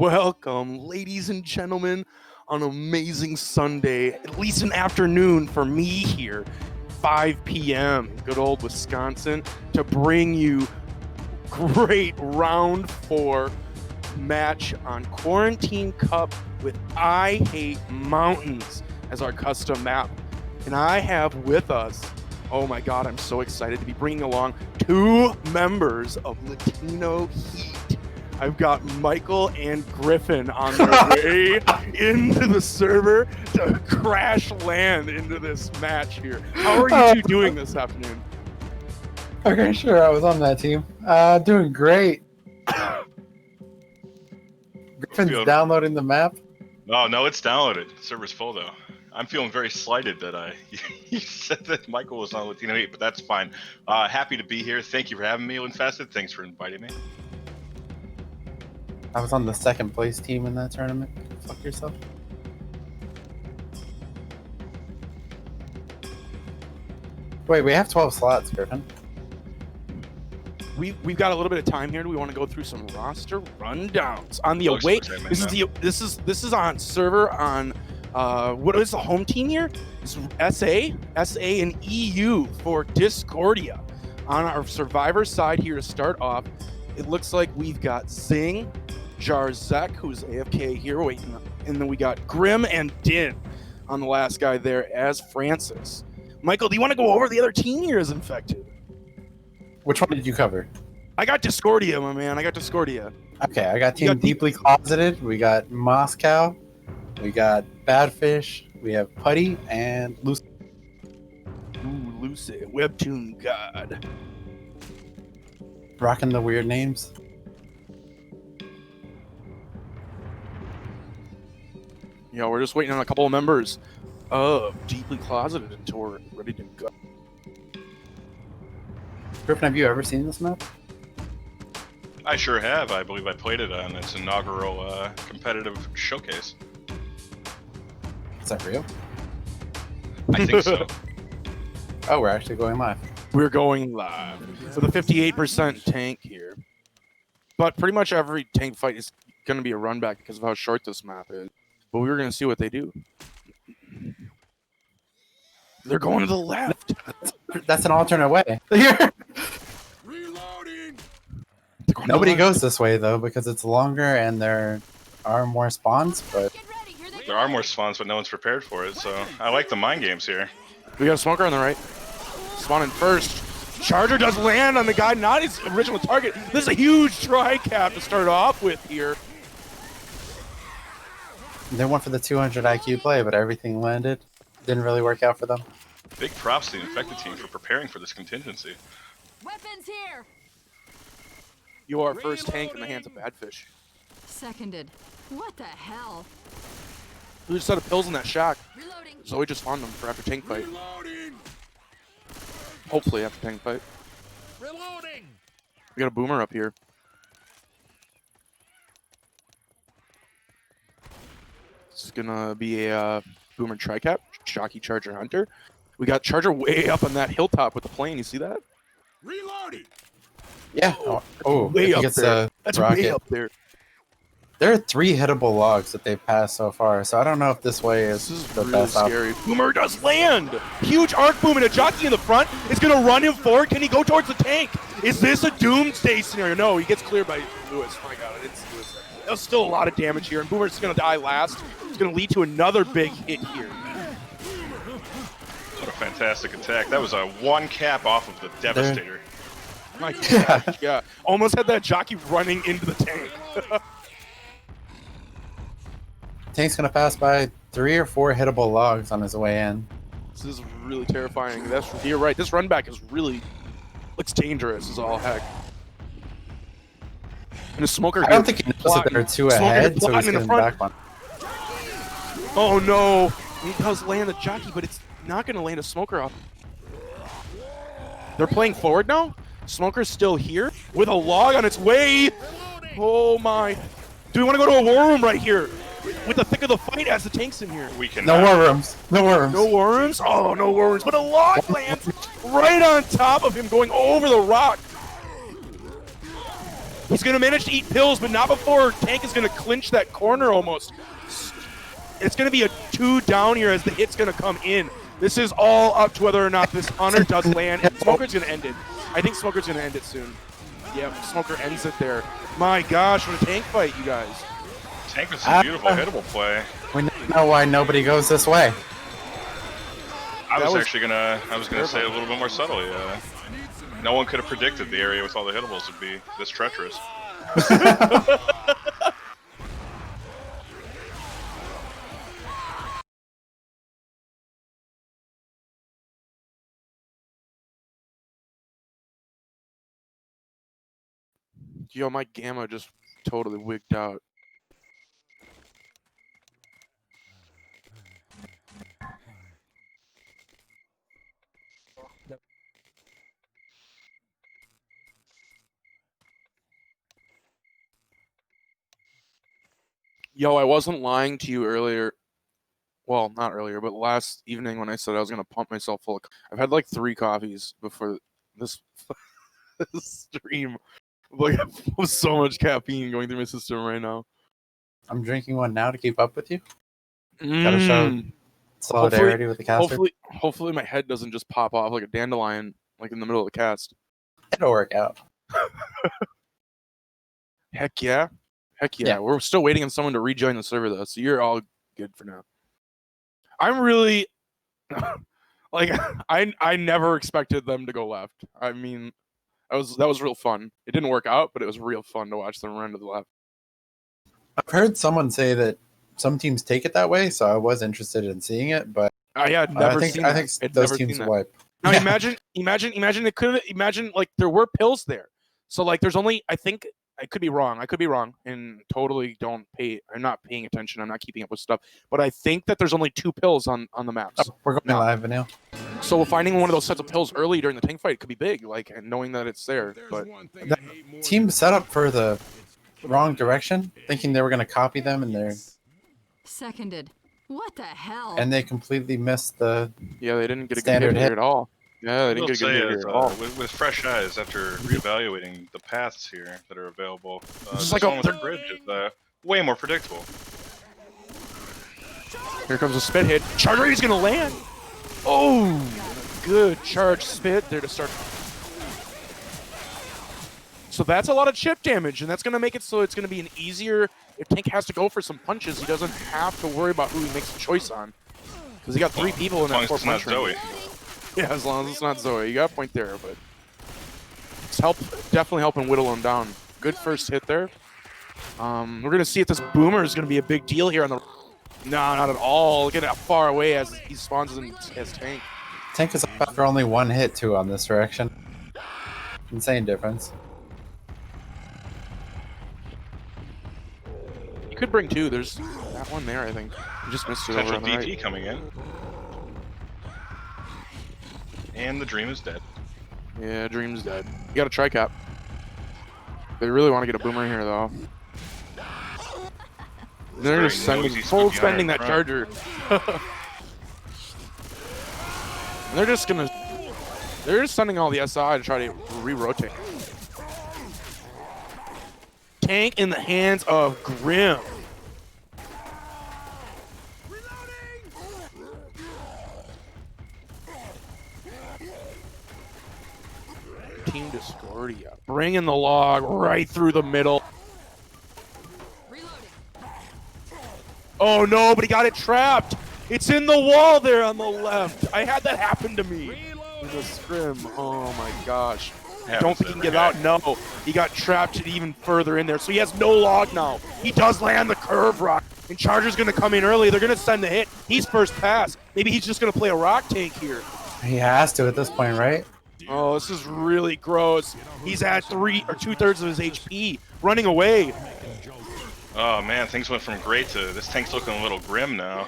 Welcome, ladies and gentlemen, on an amazing Sunday, at least an afternoon for me here, 5 p.m., good old Wisconsin, to bring you great round 4 match on Quarantine Cup with I Hate Mountains as our custom map. And I have with us, oh my God, I'm so excited to be bringing along 2 members of Latino Heat. I've got Michael and Griffin on their way into the server to crash land into this match here. How are you two doing this afternoon? Okay, sure. I was on that team. Doing great. Griffin's downloading the map. No, it's downloaded. The server's full though. I'm feeling very slighted that you said that Michael was on Latino Heat, but that's fine. Happy to be here. Thank you for having me, Infested. Thanks for inviting me. I was on the second place team in that tournament. Fuck yourself. Wait, we have 12 slots, Griffin. We've got a little bit of time here. Do we want to go through some roster rundowns on the away? This is on server on what is the home team here? It's SA, and EU for Discordia. On our survivor side here to start off, it looks like we've got Zing, Jarzek, who's AFK here waiting, and then we got Grim and Din on the last guy there as Francis. Michael, do you want to go over the other team here as Infected? Which one did you cover? I got Discordia, my man. I got Discordia. Okay, I got Team Deeply Closeted. We got Moscow. We got Badfish. We have Putty and Lucy. Ooh, Lucy, Webtoon God. Rocking the weird names. Yeah, we're just waiting on a couple of members of Deeply Closeted until we're ready to go. Griffin, have you ever seen this map? I sure have. I believe I played it on its inaugural competitive showcase. Is that real? I think so. Oh, we're actually going live. We're going live with a 58% tank here. But pretty much every tank fight is going to be a run back because of how short this map is. But we were going to see what they do. They're going to the left. That's an alternate way. Reloading. Nobody goes this way though because it's longer and there are more spawns. But there are more spawns, but no one's prepared for it. So I like the mind games here. We got a smoker on the right. Spawning first. Charger does land on the guy, not his original target. This is a huge tri-cap to start off with here. They went for the 200 IQ play, but everything landed. Didn't really work out for them. Big props to the Infected team for preparing for this contingency. Weapons here. You are first tank in the hands of Badfish. Seconded. What the hell? We just had a pills in that shack. Reloading. Zoe just spawned them for after tank fight. Hopefully after tank fight. Reloading. We got a boomer up here. This is gonna be a boomer tri-cap, Shocky Charger Hunter. We got Charger way up on that hilltop with the plane. You see that? Reloading. Yeah. Oh, way up there. That's way up there. There are 3 hittable logs that they've passed so far, so I don't know if this way is the really best scary. Boomer does land! Huge arc boom and a jockey in the front. It's gonna run him forward. Can he go towards the tank? Is this a doomsday scenario? No, he gets cleared by Lewis. Oh my God, I didn't see Lewis. That was still a lot of damage here, and Boomer's gonna die last. It's gonna lead to another big hit here. What a fantastic attack. That was a 1 cap off of the Devastator. My God, yeah. Almost had that jockey running into the tank. Tank's gonna pass by 3 or 4 hittable logs on his way in. This is really terrifying. You're right. This run back is really looks dangerous as all heck. And the smoker. I don't think he knows that they're 2 ahead, so he's getting back on. Oh no! He does land the jockey, but it's not going to land a smoker off. They're playing forward now. Smoker's still here with a log on its way. Oh my! Do we want to go to a war room right here? With the thick of the fight as the tank's in here. We can. No war rooms. No war rooms. No war rooms? Oh, no war rooms. But a log lands right on top of him going over the rock. He's going to manage to eat pills, but not before Tank is going to clinch that corner almost. It's going to be a 2 down here as the hit's going to come in. This is all up to whether or not this Hunter does land. Smoker's going to end it. I think Smoker's going to end it soon. Yeah, Smoker ends it there. My gosh, what a Tank fight, you guys. Tank was a beautiful hittable play. We know why nobody goes this way. I was gonna say it a little bit more subtly. No one could have predicted the area with all the hittables would be this treacherous. Yo, my gamma just totally wigged out. Yo, I wasn't lying to you earlier. Well, not earlier, but last evening when I said I was going to pump myself full of... I've had like 3 coffees before this, this stream. Like, with so much caffeine going through my system right now. I'm drinking one now to keep up with you. Gotta show solidarity with the caster. Hopefully my head doesn't just pop off like a dandelion, like in the middle of the cast. It'll work out. Heck yeah. Heck yeah. We're still waiting on someone to rejoin the server though, so you're all good for now. I'm really like I never expected them to go left. I mean, that was real fun. It didn't work out, but it was real fun to watch them run to the left. I've heard someone say that some teams take it that way, so I was interested in seeing it, but I think those teams wipe. Now imagine like there were pills there. So like there's only I could be wrong, and totally I'm not paying attention. I'm not keeping up with stuff. But I think that there's only 2 pills on the maps. Oh, we're going live now. So finding one of those sets of pills early during the tank fight could be big, like, and knowing that it's there. But the team set up for the wrong direction, thinking they were going to copy them, and they're Seconded. What the hell? and they completely missed the yeah, they didn't get a good standard hit hit at all. Yeah, they didn't get a good hit at all. With fresh eyes, after reevaluating the paths here that are available, Just this like one with the bridge is way more predictable. Here comes a spit hit. Charger is gonna land. Oh, good charge spit there to start. So that's a lot of chip damage, and that's gonna make it so it's gonna be an easier. If Tank has to go for some punches, he doesn't have to worry about who he makes a choice on, because he got 3 people in that 4 punch range. Yeah, as long as it's not Zoe. You got a point there, but it's definitely helping whittle him down. Good first hit there. We're going to see if this boomer is going to be a big deal here on the... No, not at all. Look at how far away as he spawns as Tank. Tank is up after only 1 hit, too, on this direction. Insane difference. You could bring 2. There's that one there, I think. You just missed it over on the DP right. coming in. And the dream is dead. Yeah, Dream's dead. You got a tri-cap. They really want to get a boomer here, though. They're just full spending that charger. And they're just sending all the SI to try to re-rotate. Tank in the hands of Grim. Team Discordia bringing the log right through the middle. Oh no, but he got it trapped. It's in the wall there on the left. I had that happen to me in the scrim. Oh my gosh. Don't think he can get out. No, he got trapped even further in there. So he has no log now. He does land the curve rock. And Charger's going to come in early. They're going to send the hit. He's first pass. Maybe he's just going to play a rock tank here. He has to at this point, right? Oh, this is really gross. He's at 3 or 2/3 of his HP, running away. Oh man, things went from great to this tank's looking a little grim now.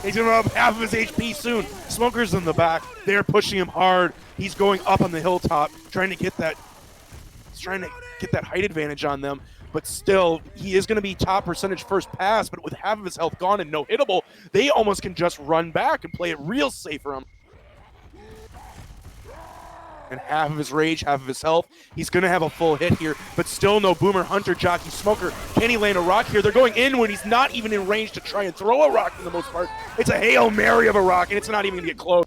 He's gonna have half of his HP soon. Smoker's in the back. They're pushing him hard. He's going up on the hilltop, trying to get that. He's trying to get that height advantage on them. But still, he is going to be top percentage first pass. But with half of his health gone and no hittable, they almost can just run back and play it real safe for him. and half of his rage, half of his health. He's going to have a full hit here, but still no Boomer, Hunter, Jockey, Smoker. Can he land a rock here? They're going in when he's not even in range to try and throw a rock for the most part. It's a Hail Mary of a rock, and it's not even going to get close.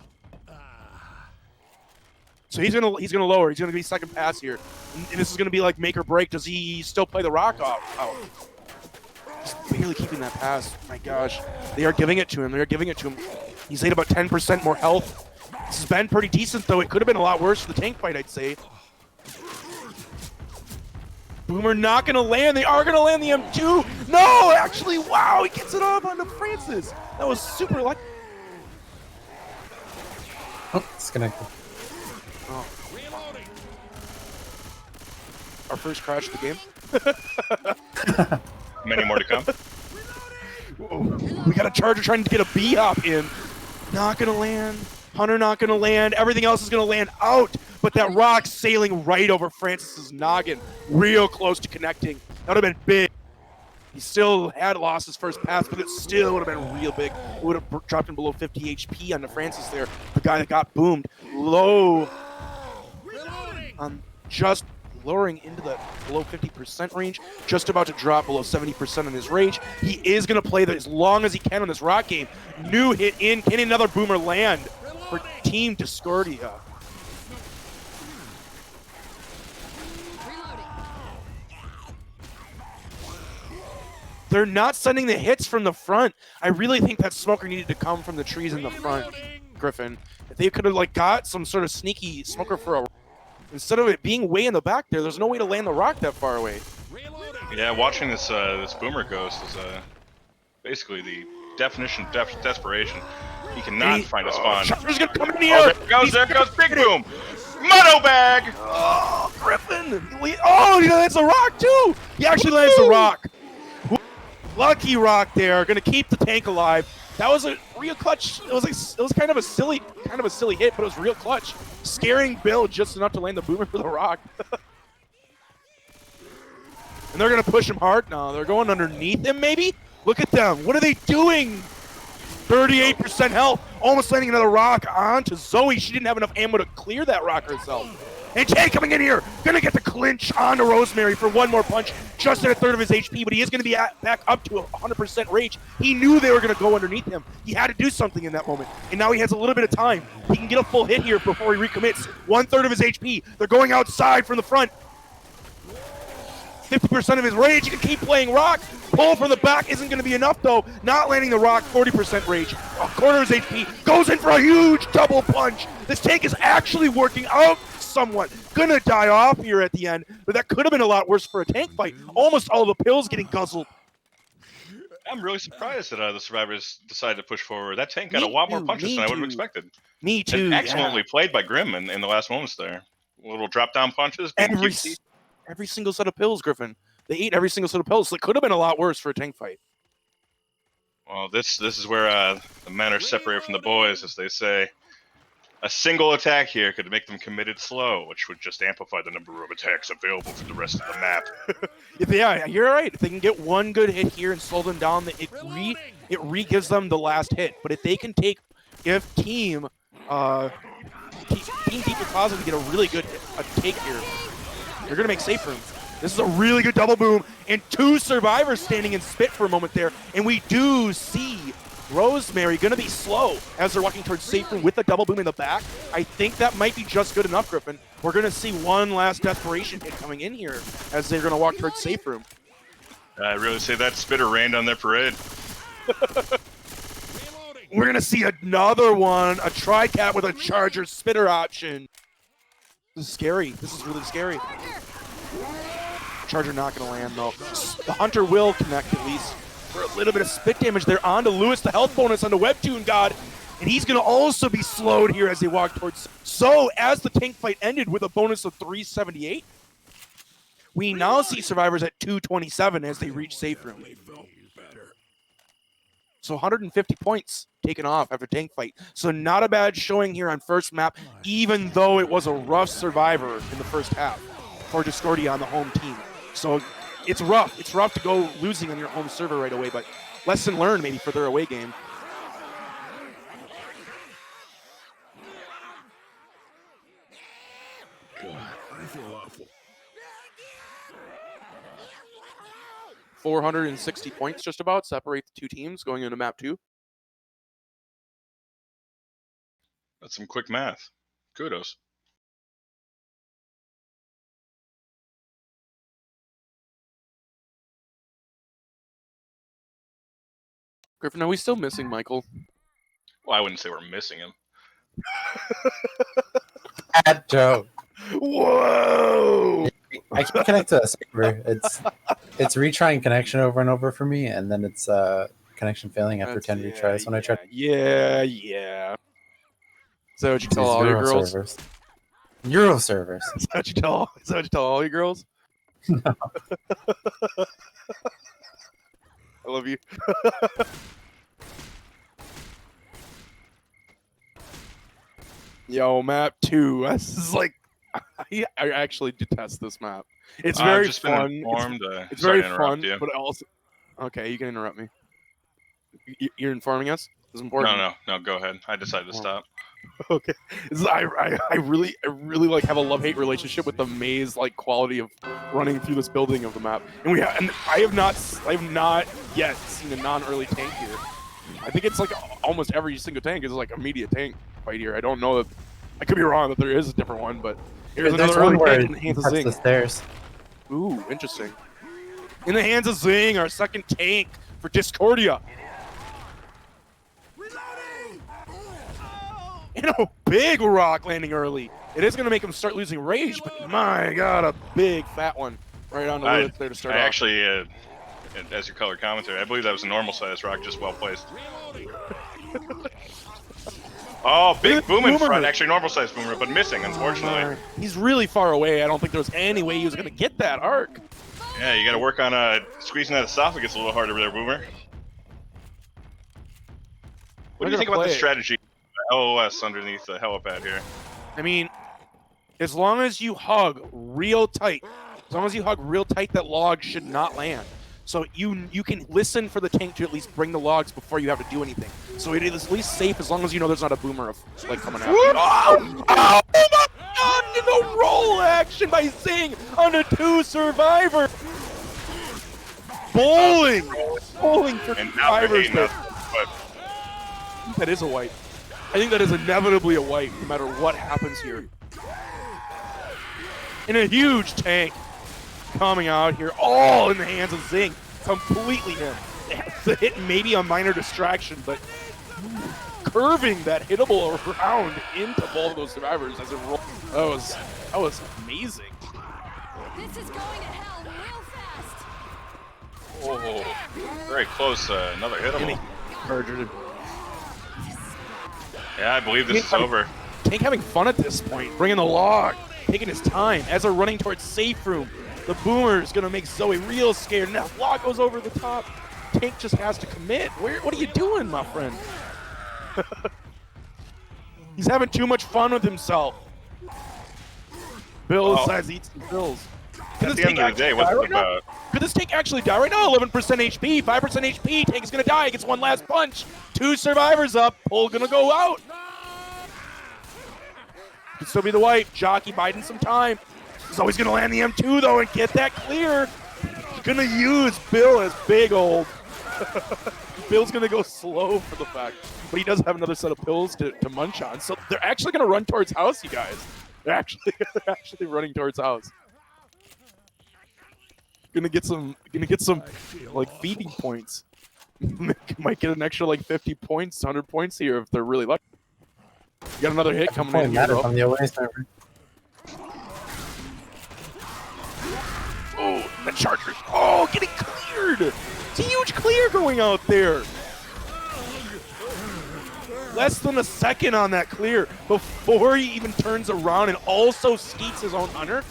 So he's gonna lower. He's gonna be second pass here, and this is gonna be like make or break. Does he still play the rock off? Out. Just barely keeping that pass. My gosh, they are giving it to him. They are giving it to him. He's ate about 10% more health. This has been pretty decent though. It could have been a lot worse for the tank fight, I'd say. Boomer not gonna land. They are gonna land the M2. No, actually, wow, he gets it off onto Francis. That was super lucky. Oh, disconnected. Oh. Our first crash of the game. Many more to come. Whoa. We got a Charger trying to get a B-hop in. Not gonna land. Hunter not gonna land. Everything else is gonna land out. But that rock sailing right over Francis's noggin. Real close to connecting. That would have been big. He still had lost his first pass, but it still would have been real big. It would have dropped him below 50 HP onto Francis there. The guy that got boomed. Low. Just lowering into the below 50% range, just about to drop below 70% in his rage. He is going to play that as long as he can on this rock game. New hit in. Can another Boomer land for Team Discordia? They're not sending the hits from the front. I really think that Smoker needed to come from the trees in the front, Griffin. If they could have like got some sort of sneaky Smoker for a... Instead of it being way in the back there's no way to land the rock that far away. Yeah, watching this this Boomer Ghost is basically the definition of desperation. He cannot find a spawn. Charger's gonna come in Oh, here! there goes Big Boom! Moto Bag! Oh, Griffin! Oh, he lands a rock too! He actually lands a rock. Lucky rock there, gonna keep the tank alive. That was a real clutch. It was kind of a silly hit, but it was real clutch. Scaring Bill just enough to land the Boomer for the rock. And they're gonna push him hard now. They're going underneath him, maybe? Look at them. What are they doing? 38% health. Almost landing another rock onto Zoe. She didn't have enough ammo to clear that rock herself. And Jay coming in here, gonna get the clinch onto Rosemary for one more punch, just at a third of his HP, but he is gonna be back up to 100% rage. He knew they were gonna go underneath him. He had to do something in that moment, and now he has a little bit of time. He can get a full hit here before he recommits. 1/3 of his HP. They're going outside from the front. 50% of his rage. He can keep playing rock. Pull from the back isn't going to be enough, though. Not landing the rock, 40% rage. A quarter of his HP. Goes in for a huge double punch. This tank is actually working out somewhat. Gonna die off here at the end, but that could have been a lot worse for a tank fight. Almost all the pills getting guzzled. I'm really surprised that the survivors decided to push forward. That tank got a lot more punches than I would have expected. Me too. And excellently played by Grim in the last moments there. Little drop down punches. Every single set of pills, Griffin. They ate every single set of pills. So it could have been a lot worse for a tank fight. Well, this is where the men are separated from the boys, as they say. A single attack here could make them committed slow, which would just amplify the number of attacks available for the rest of the map. Yeah, you're right. If they can get one good hit here and slow them down, it re-gives them the last hit. But if they can if Team People Positive get a really good take here, they're going to make safe room. This is a really good double boom, and two survivors standing in spit for a moment there, and we do see Rosemary going to be slow as they're walking towards safe room with the double boom in the back. I think that might be just good enough, Griffin. We're going to see one last desperation hit coming in here as they're going to walk towards safe room. I really say that spitter rained on their parade. We're going to see another one, a tri-cat with a Charger spitter option. This is scary. This is really scary. Charger not going to land, though. The Hunter will connect at least for a little bit of spit damage there. On to Lewis, the health bonus on the Webtoon God. And he's going to also be slowed here as they walk towards. So, as the tank fight ended with a bonus of 378, we now see survivors at 227 as they reach safe room. So 150 points taken off after tank fight. So not a bad showing here on first map, even though it was a rough survivor in the first half for Discordia on the home team. So it's rough. It's rough to go losing on your home server right away, but lesson learned maybe for their away game. I feel awful. 460 points just about separate the two teams going into map 2. That's some quick math. Kudos. Griffin, are we still missing Michael? Well, I wouldn't say we're missing him. Bad joke. Whoa! I can't connect to a server. It's retrying connection over and over for me, and then it's connection failing after 10 retries when I try. Yeah. Is that what you to tell use all your Euro girls? servers. Euro servers. Is that what you tell all your girls? No. I love you. Yo, map 2. This is like, I actually detest this map. It's very I've just fun. been informed. It's Sorry very to interrupt fun, you. but also, okay, you can interrupt me. You're informing us. It's important. No. Go ahead. I decided to stop. Okay, I really like have a love-hate relationship with the maze like quality of running through this building of the map, and I have not yet seen a non-early tank here. I think it's like almost every single tank is like immediate tank fight here. I don't know that I could be wrong that there is a different one, but here's There's another early one where tank in the hands of it Zing. the stairs. Ooh, interesting. In the hands of Zing, our second tank for Discordia. And a big rock landing early. It is going to make him start losing rage, but my god, a big fat one right on the lid there to start off. Actually, as your color commentary, I believe that was a normal size rock, just well placed. Oh, big boom in front. Actually, normal size boomer, but missing, unfortunately. He's really far away. I don't think there was any way he was going to get that arc. Yeah, you got to work on squeezing that esophagus a little harder there, boomer. What do you think about the strategy? LOS underneath the helipad here. I mean, as long as you hug real tight, that log should not land. So you can listen for the tank to at least bring the logs before you have to do anything. So it is at least safe as long as you know there's not a boomer like coming out. Oh my god! In the roll action by Zing on the 2 survivor. Bowling for survivors. That is a wipe. I think that is inevitably a wipe, no matter what happens here. And a huge tank coming out here, all in the hands of Zing. Completely him. The hit maybe a minor distraction, but curving that hittable around into both of those survivors as it rolled. That was amazing. This is going to hell real fast. Oh, very close. Another hittable. Yeah, I believe this is over. Tank having fun at this point, bringing the log, taking his time as they're running towards safe room. The boomer is going to make Zoe real scared, and that log goes over the top. Tank just has to commit. What are you doing, my friend? He's having too much fun with himself. Bill decides to eat some pills. At the end of the day, what's it about? Could this tank actually die right now? 11% HP, 5% HP. Tank is going to die. Gets one last punch. 2 survivors up. Pull going to go out. Could still be the wipe. Jockey biding some time. He's always going to land the M2, though, and get that clear. He's going to use Bill as big old. Bill's going to go slow for the fact. But he does have another set of pills to munch on. So they're actually going to run towards house, you guys. They're actually running towards house. Gonna get some like feeding points. Might get an extra like 50 points, 100 points here if they're really lucky. You got another hit coming in here. On the away server. Oh, the Chargers. Oh, getting cleared. It's a huge clear going out there. Less than a second on that clear before he even turns around and also skeets his own hunter.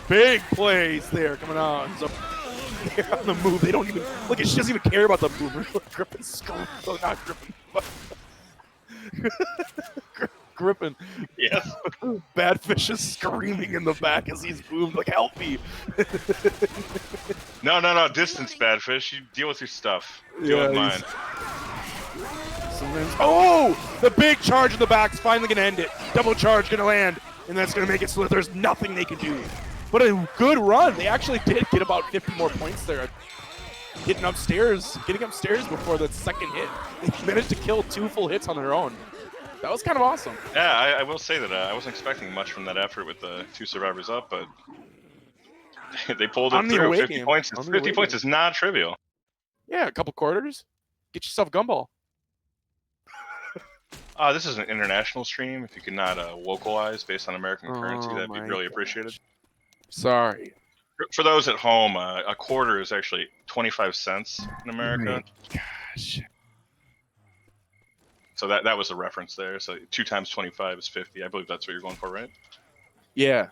Big plays there coming out. So they're on the move. They don't even look. She doesn't even care about the boomer. Griffin screaming. Oh, not Griffin. Griffin. Yes. Badfish is screaming in the back as he's boomed. Like, help me. No. Distance, Badfish. You deal with your stuff. Deal with mine. Oh, the big charge in the back is finally gonna end it. Double charge gonna land. and that's going to make it so that there's nothing they can do. But a good run. They actually did get about 50 more points there. Getting upstairs before the second hit. They managed to kill 2 full hits on their own. That was kind of awesome. Yeah, I will say that I wasn't expecting much from that effort with the 2 survivors up, but they pulled it through. 50 points. 50 points is not trivial. Yeah, a couple quarters. Get yourself a gumball. This is an international stream. If you could not localize based on American currency, that'd be really appreciated. Sorry. For those at home, a quarter is actually 25 cents in America. Gosh. So that was a reference there. So 2 times 25 is 50. I believe that's what you're going for, right? Yeah.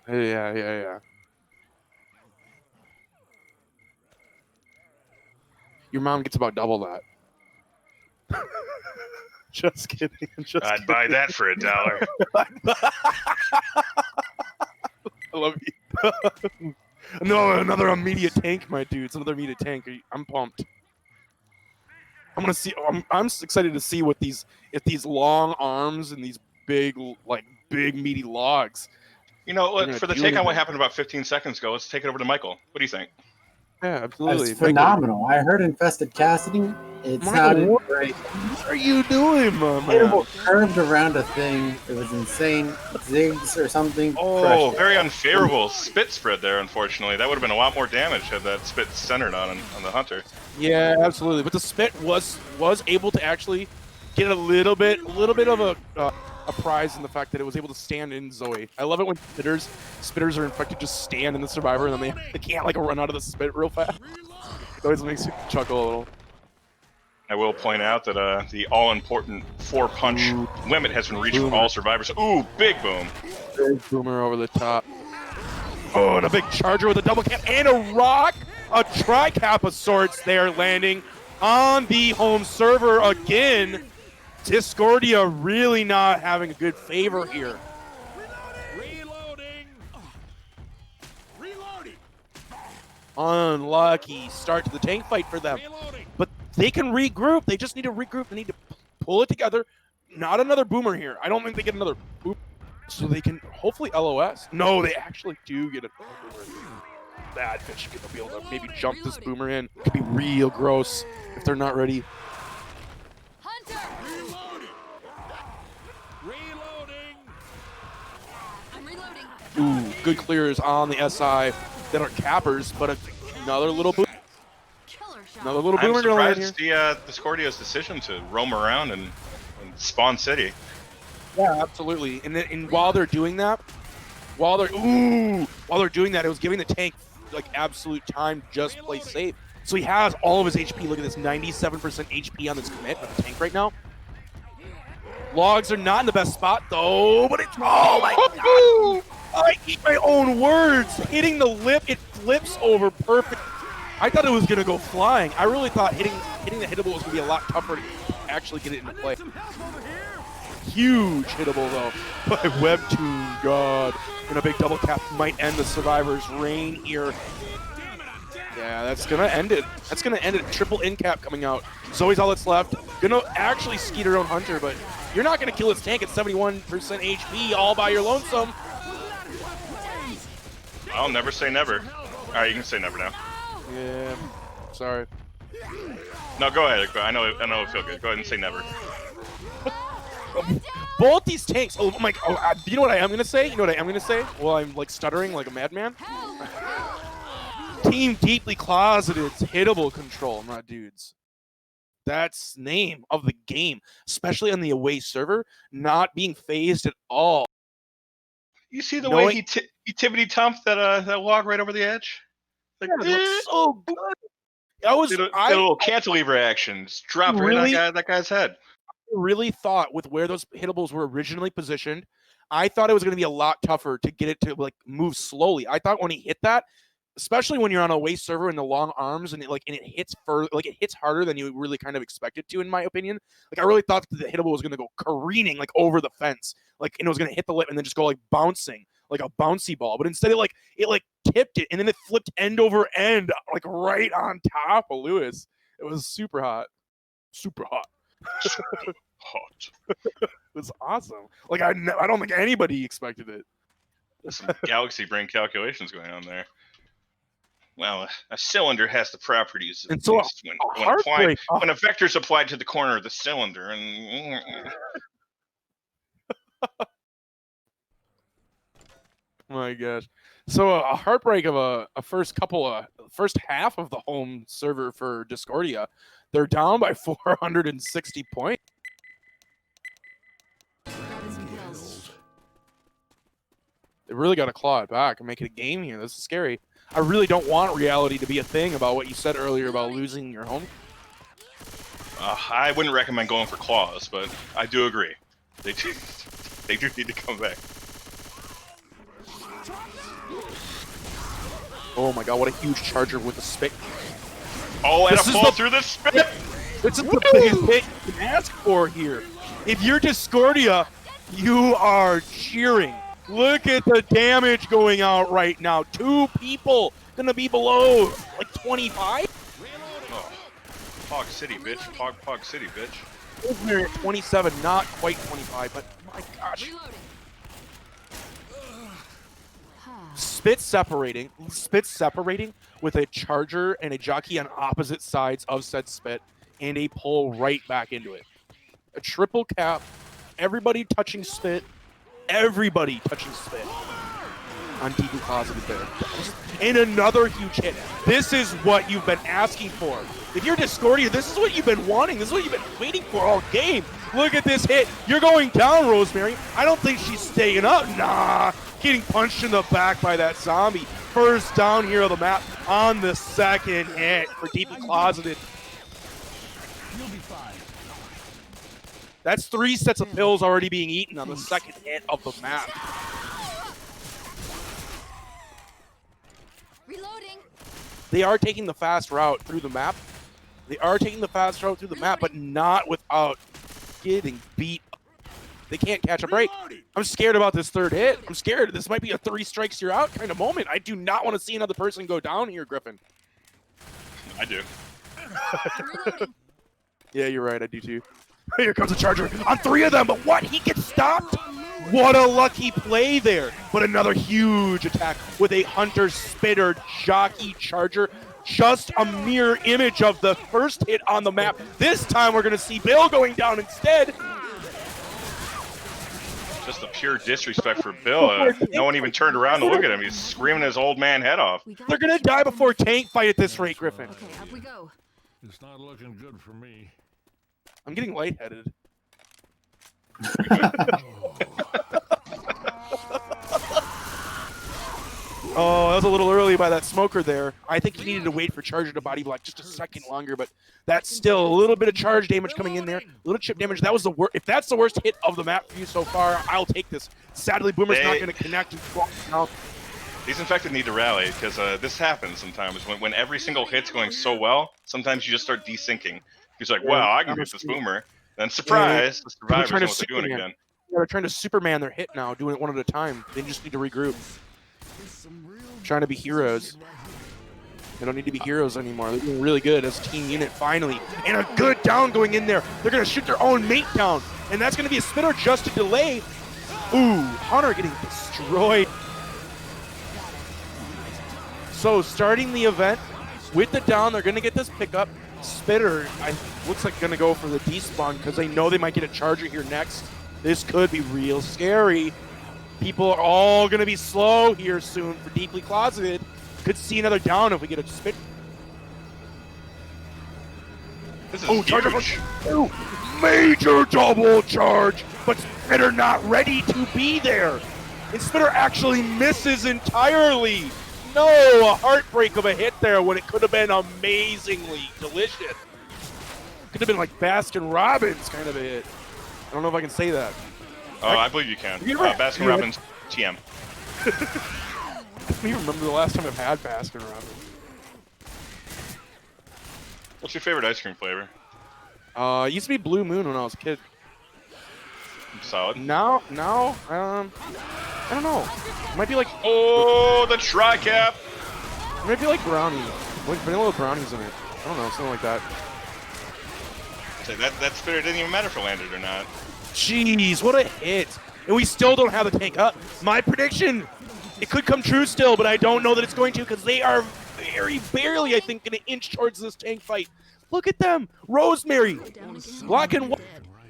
Your mom gets about double that. Just kidding. I'd buy that for $1. I love you. No, another immediate tank, my dudes. Another immediate tank. I'm pumped. I'm gonna see. I'm excited to see what these long arms and these big meaty logs. You know, for the take on what happened about 15 seconds ago, let's take it over to Michael. What do you think? Yeah, absolutely. That's phenomenal. I heard Infested Cassidy. It sounded great. What are you doing, man? Hittable curved around a thing. It was insane. Zigs or something. Oh, very unfavorable spit spread there, unfortunately. That would have been a lot more damage had that spit centered on the hunter. Yeah, absolutely. But the spit was able to actually get a little bit of a prize in the fact that it was able to stand in Zoe. I love it when spitters are infected just stand in the survivor and then they can't run out of the spit real fast. It always makes you chuckle a little. I will point out that the all-important 4-punch limit has been reached for all survivors. Ooh, big boom. Big boomer over the top. Oh, and a big charger with a double cap and a rock. A tri-cap of sorts there landing on the home server again. Discordia really not having a good favor here. Unlucky start to the tank fight for them. But they can regroup. They just need to regroup. They need to pull it together. Not another boomer here. I don't think they get another boom. So they can hopefully LOS. No, they actually do get a boomer. Bad fish are going to be able to maybe jump this boomer in. It could be real gross if they're not ready. Hunter! Reloading! I'm reloading. Ooh, good clears on the SI that are cappers, but another little boomer. Another little boomer going I'm here. surprised Discordia's decision to roam around and spawn city. Yeah, absolutely. And while they're doing that, while they're doing that, it was giving the tank absolute time to just play safe. So he has all of his HP. Look at this, 97% HP on this commit of the tank right now. Logs are not in the best spot though, but it's oh my god! I eat my own words. Hitting the lip, it flips over perfect. I thought it was gonna go flying. I really thought hitting the hittable was gonna be a lot tougher to actually get it into play. Huge hittable though by Webtoon, God. And a big double cap might end the survivor's reign here. Yeah, that's gonna end it. That's gonna end it. Triple in cap coming out. Zoe's all that's left. Gonna actually skeet her own hunter, but you're not gonna kill his tank at 71% HP all by your lonesome. I'll never say never. All right, you can say never now. Yeah, sorry. No, go ahead. I know it feel good. Go ahead and say never. Both these tanks. Oh my! You know what I am gonna say? Well, I'm stuttering like a madman. Team deeply closeted, hittable control, my dudes. That's name of the game, especially on the away server, not being phased at all. You see the way he tippity tumped that log right over the edge? Yeah, it looks so good. A little cantilever action. Just dropped right on that guy's head. Really thought with where those hittables were originally positioned, I thought it was going to be a lot tougher to get it to move slowly. I thought when he hit that, especially when you're on a away server and the long arms and it hits further, it hits harder than you really kind of expect it to, in my opinion. I really thought that the hittable was going to go careening over the fence, and it was going to hit the lip and then just go bouncing like a bouncy ball. But instead it tipped it and then it flipped end over end right on top of Lewis. It was super hot. Super hot. Hot. It was awesome. I don't think anybody expected it. Some galaxy brain calculations going on there. Well, a cylinder has the properties of And so mist when a heartbreak. vector is applied to the corner of the cylinder, and My gosh. So a heartbreak of a first half of the home server for Discordia. They're down by 460 points. They really got to claw it back and make it a game here. This is scary. I really don't want reality to be a thing about what you said earlier about losing your home. I wouldn't recommend going for claws, but I do agree. They do need to come back. Oh my god, what a huge charger with a spit. Oh, and a fall through the spit! This is the biggest hit you can ask for here. If you're Discordia, you are cheering. Look at the damage going out right now. 2 people gonna be below like 25. Oh, Pog City, bitch. Pog City, bitch. Over at 27, not quite 25, but my gosh. Spit separating with a charger and a jockey on opposite sides of said spit, and a pull right back into it. A triple cap, everybody touching spit on deeply positive there. And another huge hit. This is what you've been asking for. If you're Discordia, this is what you've been wanting. This is what you've been waiting for all game. Look at this hit. You're going down, Rosemary. I don't think she's staying up. Nah. Getting punched in the back by that zombie. First down here of the map on the second hit for deeply closeted. That's 3 sets of pills already being eaten on the second hit of the map. Reloading. They are taking the fast route through the map. But not without getting beat. They can't catch a break. I'm scared about this third hit. I'm scared. This might be a 3 strikes you're out kind of moment. I do not want to see another person go down here, Griffin. I do. Yeah, you're right. I do too. Here comes a charger on 3 of them, but what? He gets stopped? What a lucky play there. But another huge attack with a Hunter Spitter jockey charger. Just a mirror image of the first hit on the map. This time we're going to see Bill going down instead. Just a pure disrespect for Bill. No one even turned around to look at him. He's screaming his old man head off. They're going to die before tank fight at this rate, Griffin. Okay, up we go. It's not looking good for me. I'm getting lightheaded. Oh, that was a little early by that smoker there. I think he needed to wait for Charger to body block just a second longer, but that's still a little bit of charge damage coming in there. A little chip damage. That was the worst. If that's the worst hit of the map for you so far, I'll take this. Sadly, Boomer's not going to connect and fall down. These infected need to rally because this happens sometimes when every single hit's going so well. Sometimes you just start desyncing. He's like, "Wow, I can beat this Boomer." Then surprise, the survivors know what they're doing again. Yeah, they're trying to Superman their hit now, doing it one at a time. They just need to regroup. Trying to be heroes. They don't need to be heroes anymore. They're doing really good as a team unit finally. And a good down going in there. They're going to shoot their own mate down. And that's going to be a spitter just to delay. Ooh, Hunter getting destroyed. So starting the event with the down, they're going to get this pickup. Spitter looks like going to go for the despawn because they know they might get a charger here next. This could be real scary. People are all going to be slow here soon for deeply closeted. Could see another down if we get a spit. This is charger huge. for major double charge, but Spitter not ready to be there. And Spitter actually misses entirely. No, a heartbreak of a hit there when it could have been amazingly delicious. Could have been like Baskin Robbins kind of a hit. I don't know if I can say that. Oh, I believe you can. Baskin Robbins TM. I don't even remember the last time I've had Baskin Robbins. What's your favorite ice cream flavor? It used to be Blue Moon when I was a kid. Solid. Now, I don't know. It might be like the tri-cap. It might be like brownie, like vanilla with brownies in it. I don't know, something like that. Say that spitter didn't even matter if it landed or not. Jeez, what a hit! And we still don't have the tank up. My prediction: It could come true still, but I don't know that it's going to because they are very barely, I think, going to inch towards this tank fight. Look at them. Rosemary, black and white,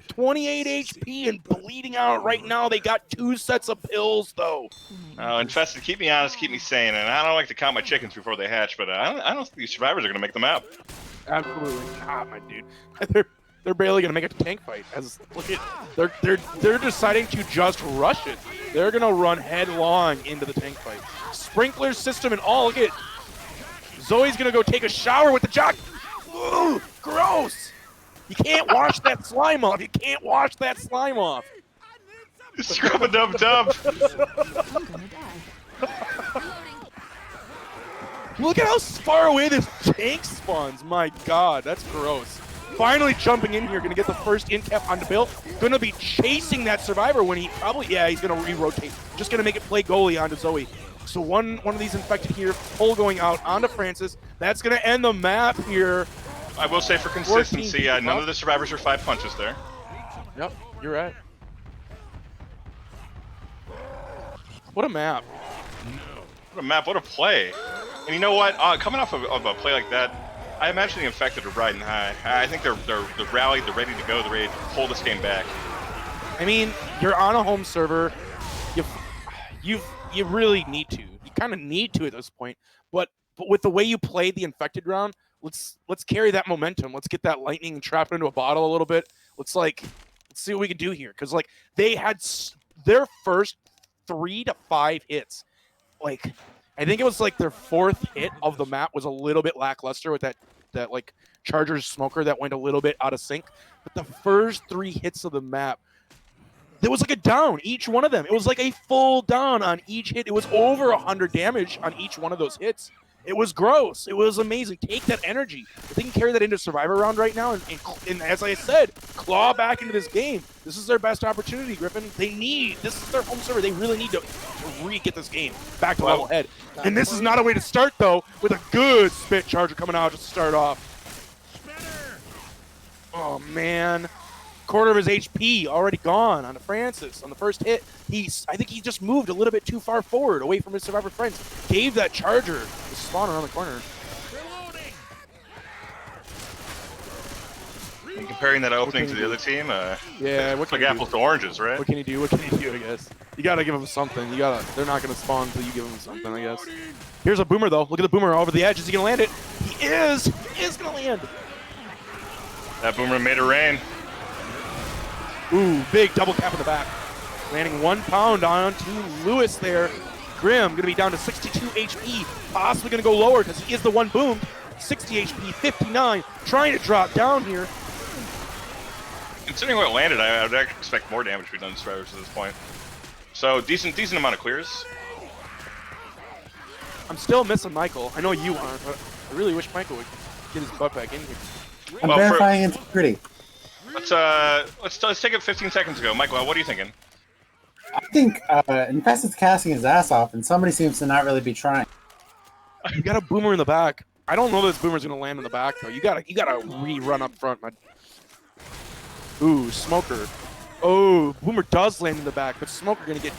28 HP and bleeding out right now. They got 2 sets of pills, though. Infested, keep me honest, keep me sane, and I don't like to count my chickens before they hatch, but I don't think these survivors are going to make the map. Absolutely not, my dude. They're barely going to make it to tank fight. Look at they're deciding to just rush it. They're going to run headlong into the tank fight. Sprinkler system and all. Look at Zoe's going to go take a shower with the jock. Ooh, gross. You can't wash that slime off. You can't wash that slime off. Scrub-a-dub-dub. Look at how far away this tank spawns. My God, that's gross. Finally jumping in here, gonna get the first in cap onto Bill. Gonna be chasing that survivor when he probably, yeah, he's gonna re-rotate. Just gonna make it play goalie onto Zoe. So one of these infected here, pull going out onto Francis. That's gonna end the map here. I will say for consistency, none of the survivors are 5 punches there. Yep, you're right. What a map. What a map, what a play. And you know what? Coming off of a play like that, I imagine the infected are riding high. I think they're rallied, they're ready to go, they're ready to pull this game back. I mean, you're on a home server. You really need to. You kind of need to at this point. But with the way you played the infected round, let's carry that momentum. Let's get that lightning trapped into a bottle a little bit. Let's see what we can do here. Because they had their first 3 to 5 hits. I think it was their 4th hit of the map was a little bit lackluster with that Chargers smoker that went a little bit out of sync. But the first 3 hits of the map, there was a down, each one of them. It was a full down on each hit. It was over 100 damage on each one of those hits. It was gross. It was amazing. Take that energy. If they can carry that into Survivor round right now, and as I said, claw back into this game. This is their best opportunity, Griffin. This is their home server. They really need to re-get this game back to level head. And this is not a way to start, though, with a good spit charger coming out just to start off. Oh, man. Quarter of his HP already gone on Francis on the first hit. I think he just moved a little bit too far forward away from his survivor friends. Gave that charger the spawn around the corner. And comparing that opening to the other team, yeah, looks like apples to oranges, right? What can he do? What can he do? I guess you gotta give him something. They're not gonna spawn until you give them something. I guess. Here's a boomer though. Look at the boomer over the edge. Is he gonna land it? He is. He is gonna land. That boomer made it rain. Ooh, big double cap in the back. Landing 1 pound onto Lewis there. Grim going to be down to 62 HP. Possibly going to go lower because he is the one boomed. 60 HP, 59. Trying to drop down here. Considering what landed, I would actually expect more damage to be done to survivors at this point. So, decent amount of clears. I'm still missing Michael. I know you aren't, but I really wish Michael would get his butt back in here. I'm verifying integrity. Let's take it 15 seconds ago. Michael, what are you thinking? I think Infested's casting his ass off, and somebody seems to not really be trying. You got a boomer in the back. I don't know this boomer's gonna land in the back though. You gotta rerun up front, man. Ooh, smoker. Oh, boomer does land in the back, but smoker gonna get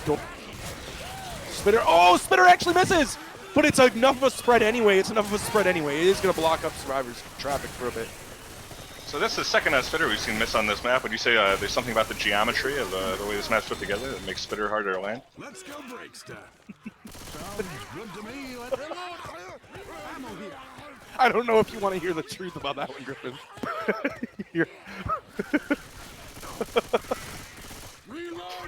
Spitter. Oh, Spitter actually misses, but it's enough of a spread anyway. It is gonna block up survivors' traffic for a bit. So that's the second Spitter we've seen miss on this map. Would you say there's something about the geometry of the way this map's put together that makes Spitter harder to land? Let's go break stuff. Sounds good to me. Let's ammo here. I don't know if you want to hear the truth about that one, Griffin.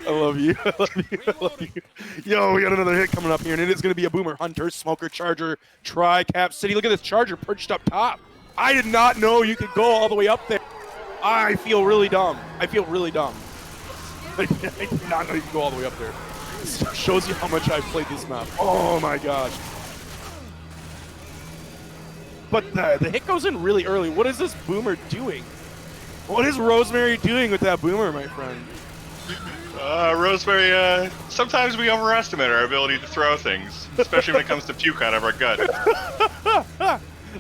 I love you. I love you. Yo, we got another hit coming up here, and it is going to be a boomer. Hunter, smoker, charger, tri-cap city. Look at this charger perched up top. I did not know you could go all the way up there. I feel really dumb. I did not know you could go all the way up there. This shows you how much I've played this map. Oh my gosh. But the hit goes in really early. What is this boomer doing? What is Rosemary doing with that boomer, my friend? Rosemary, sometimes we overestimate our ability to throw things, especially when it comes to puke out of our gut.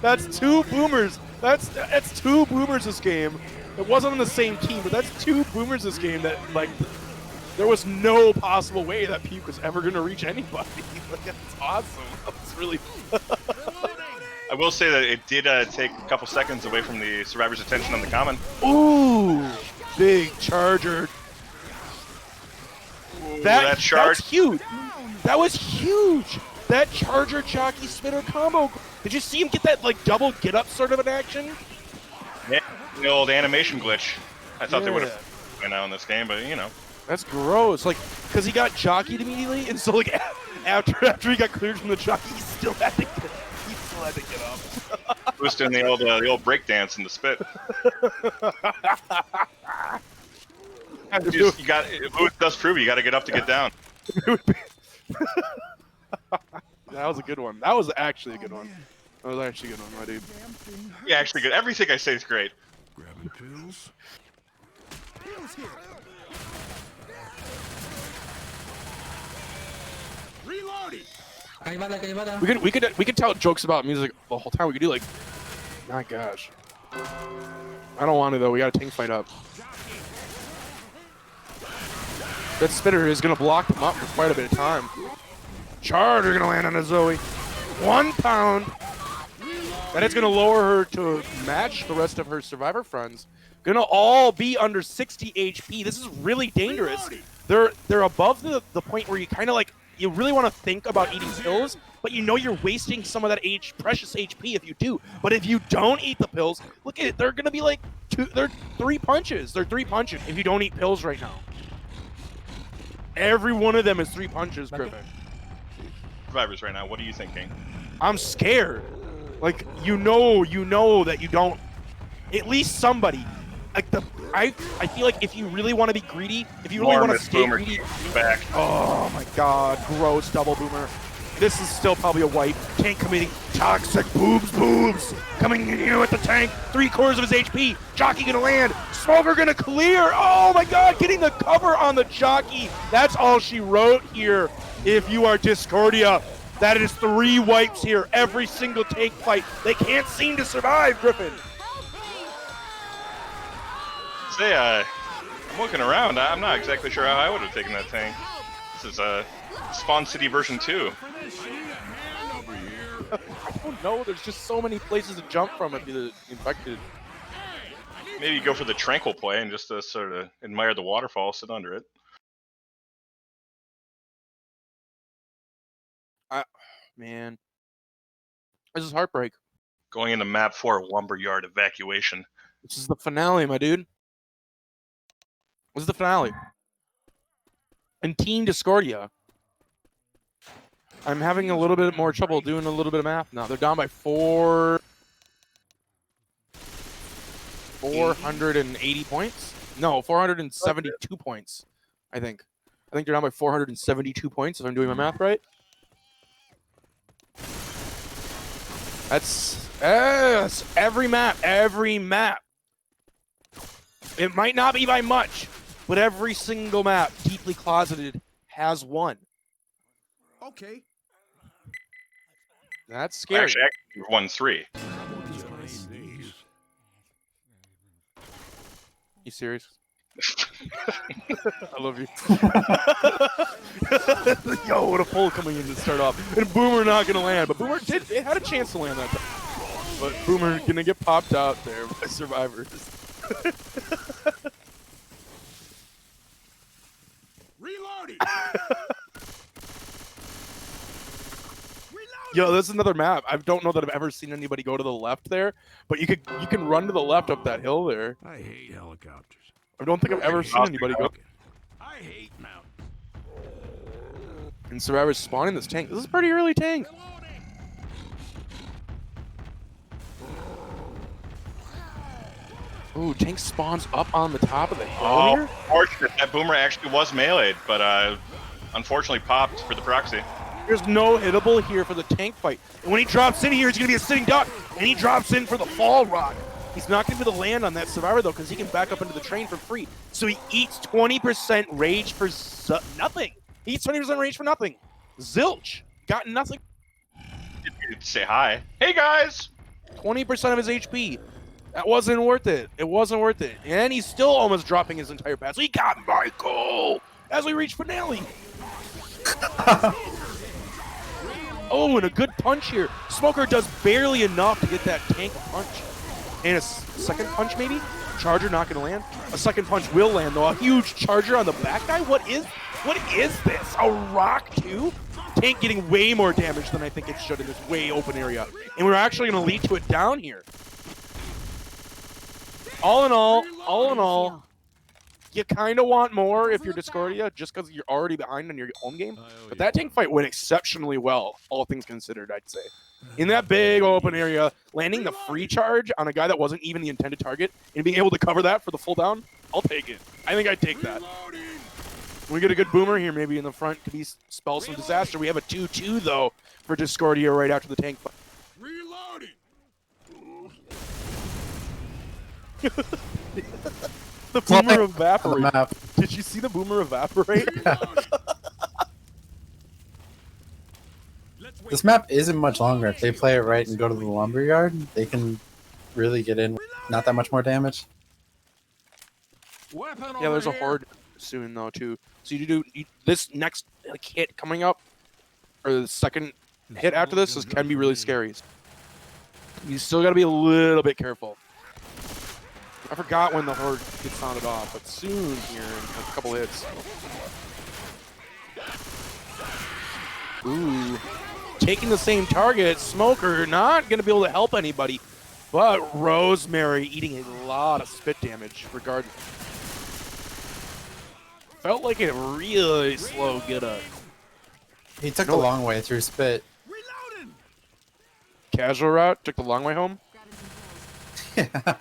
That's 2 boomers. That's 2 boomers this game. It wasn't on the same team, but that's 2 boomers this game that There was no possible way that Puke was ever going to reach anybody. Like, that's awesome. That's really. I will say that it did take a couple seconds away from the survivor's attention on the common. Ooh, big charger. That charge. That's huge. That was huge. That charger jockey spinner combo. Did you see him get that like double get up sort of an action? Yeah, the old animation glitch. I thought they would Yeah. have by now in this game, but you know. That's gross. Like, because he got jockeyed immediately, and so like after he got cleared from the jockey, he still had to get up. He was doing the old break dance in the spit. You got it does prove you got to get up to get down. That was a good one. That was actually a good one. That was actually a good one, my dude. Yeah, actually good. Everything I say is great. Grabbing pills. Pills here. Reloading. We could tell jokes about music the whole time. We could do like, my gosh. I don't want to though. We got a tank fight up. That spitter is gonna block them up for quite a bit of time. Charger gonna land on a Zoe. 1 pound. That is gonna lower her to match the rest of her survivor friends. Gonna all be under 60 HP. This is really dangerous. They're above the point where you kind of like you really want to think about eating pills, but you know you're wasting some of that precious HP if you do. But if you don't eat the pills, look at it. They're gonna be like they're 3 punches. They're 3 punches if you don't eat pills right now. Every one of them is 3 punches, Griffin. Survivors right now. What are you thinking? I'm scared. Like you know that you don't. At least somebody. Like I feel like if you really want to be greedy, if you really want to stay greedy. Back. Oh my God! Gross double boomer. This is still probably a wipe. Tank committing toxic boobs coming in here with the tank. 3/4 of his HP. Jockey gonna land. Smoker gonna clear. Oh my God! Getting the cover on the jockey. That's all she wrote here. If you are Discordia, that is 3 wipes here. Every single tank fight. They can't seem to survive, Griffin. Say, I'm looking around. I'm not exactly sure how I would have taken that tank. This is Spawn City version 2. I don't know. There's just so many places to jump from if you're infected. Maybe you go for the tranquil play and just sort of admire the waterfall, sit under it. Man, this is heartbreak. Going into map 4, Lumberyard Evacuation. This is the finale, my dude. This is the finale. And Team Discordia. I'm having a little bit more trouble doing a little bit of math now. They're down by 480 points? No, 472 points, I think. I think they're down by 472 points, if I'm doing my math right. That's every map. It might not be by much, but every single map, Deeply Closeted has won. Okay. That's scary. Actually, you've won 3. You serious? I love you. Yo, what a pull coming in to start off. And Boomer not going to land. But Boomer it had a chance to land that time. But Boomer going to get popped out there by survivors. Reloading. Yo, this is another map. I don't know that I've ever seen anybody go to the left there, but you can run to the left up that hill there. I hate helicopters. I don't think I've ever seen anybody go. I hate mountains. And survivors spawning this tank. This is a pretty early tank. Ooh, tank spawns up on the top of the hill here. Fortunate. That Boomer actually was meleeed, but unfortunately popped for the proxy. There's no hittable here for the tank fight. And when he drops in here, he's going to be a sitting duck. And he drops in for the fall rock. He's not going to be the land on that survivor, though, because he can back up into the train for free. So he eats 20% rage for nothing. He eats 20% rage for nothing. Zilch. Got nothing. You'd say hi. Hey, guys! 20% of his HP. That wasn't worth it. It wasn't worth it. And he's still almost dropping his entire pass. So he got Michael. as we reach finale. Oh, and a good punch here. Smoker does barely enough to get that tank punch. And a second punch, maybe? Charger not going to land. A second punch will land, though. A huge charger on the back guy? What is this? A rock, too? Tank getting way more damage than I think it should in this way open area. And we're actually going to lead to it down here. All in all, you kind of want more if you're Discordia, just because you're already behind on your home game. But that tank fight went exceptionally well, all things considered, I'd say. In that big open area, landing the free charge on a guy that wasn't even the intended target, and being able to cover that for the full down, I'll take it. I think I'd take that. We get a good boomer here, maybe in the front, could be spell some disaster. We have a 2-2, though, for Discordia right after the tank fight. Reloading. The boomer On the evaporate. map. Did you see the boomer evaporate? This map isn't much longer. If they play it right and go to the lumberyard, they can really get in not that much more damage. Weapon Yeah, there's a over here. horde soon though too. So this next hit coming up, or the second hit after this, can be really scary. You still got to be a little bit careful. I forgot when the horde gets sounded off, but soon here in a couple hits. Ooh, taking the same target, Smoker not gonna be able to help anybody, but Rosemary eating a lot of spit damage regardless. Felt like a really slow get up. He took the long way through spit. Reloading. Casual route, took the long way home. Yeah.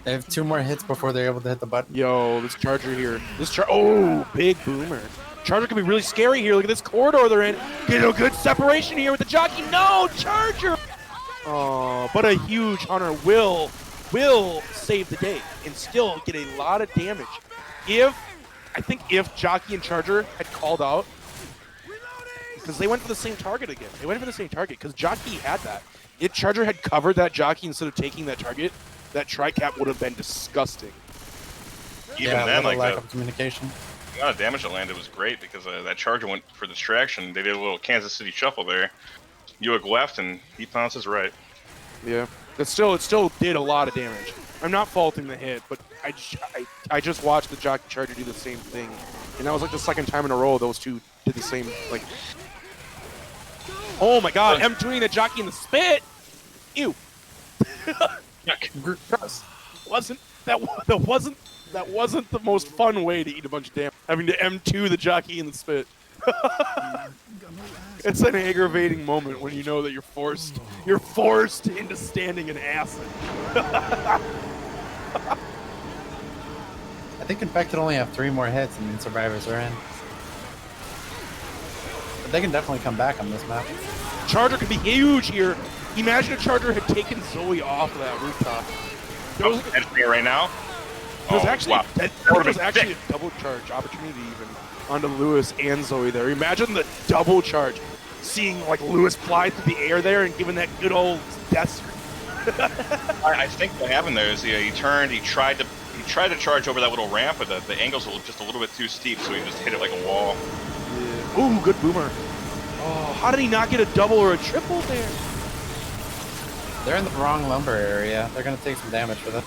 They have 2 more hits before they're able to hit the button. Yo, this charger here. Oh, big boomer. Charger can be really scary here. Look at this corridor they're in. Get a good separation here with the jockey. No, Charger! Oh, but a huge hunter will save the day and still get a lot of damage. I think if Jockey and Charger had called out, because they went for the same target again. They went for the same target because Jockey had that. If Charger had covered that Jockey instead of taking that target, that tri-cap would have been disgusting. Even Yeah, then, like lack the of communication. amount of damage that landed was great because that charger went for distraction. They did a little Kansas City shuffle there. Buick left and he pounces right. Yeah, it still did a lot of damage. I'm not faulting the hit, but I just watched the Jockey Charger do the same thing, and that was like the second time in a row those two did the same. Like, oh my God, M2ing the Jockey in the spit. Ew. Gross. That wasn't the most fun way to eat a bunch of damage. Having to M2 the Jockey in the spit. It's an aggravating moment when you know that you're forced into standing in acid. I think Infected only have 3 more hits and then Survivors are in. But they can definitely come back on this map. Charger could be huge here. Imagine if Charger had taken Zoe off of that rooftop. Entering right now. There's Oh, actually wow. there was actually a double charge opportunity even onto Lewis and Zoe there. Imagine the double charge, seeing like Lewis fly through the air there and giving that good old death scream. I think what happened there is he tried to charge over that little ramp, but the angles were just a little bit too steep, so he just hit it like a wall. Yeah. Ooh, good boomer. Oh, how did he not get a double or a triple there? They're in the wrong lumber area. They're going to take some damage for this.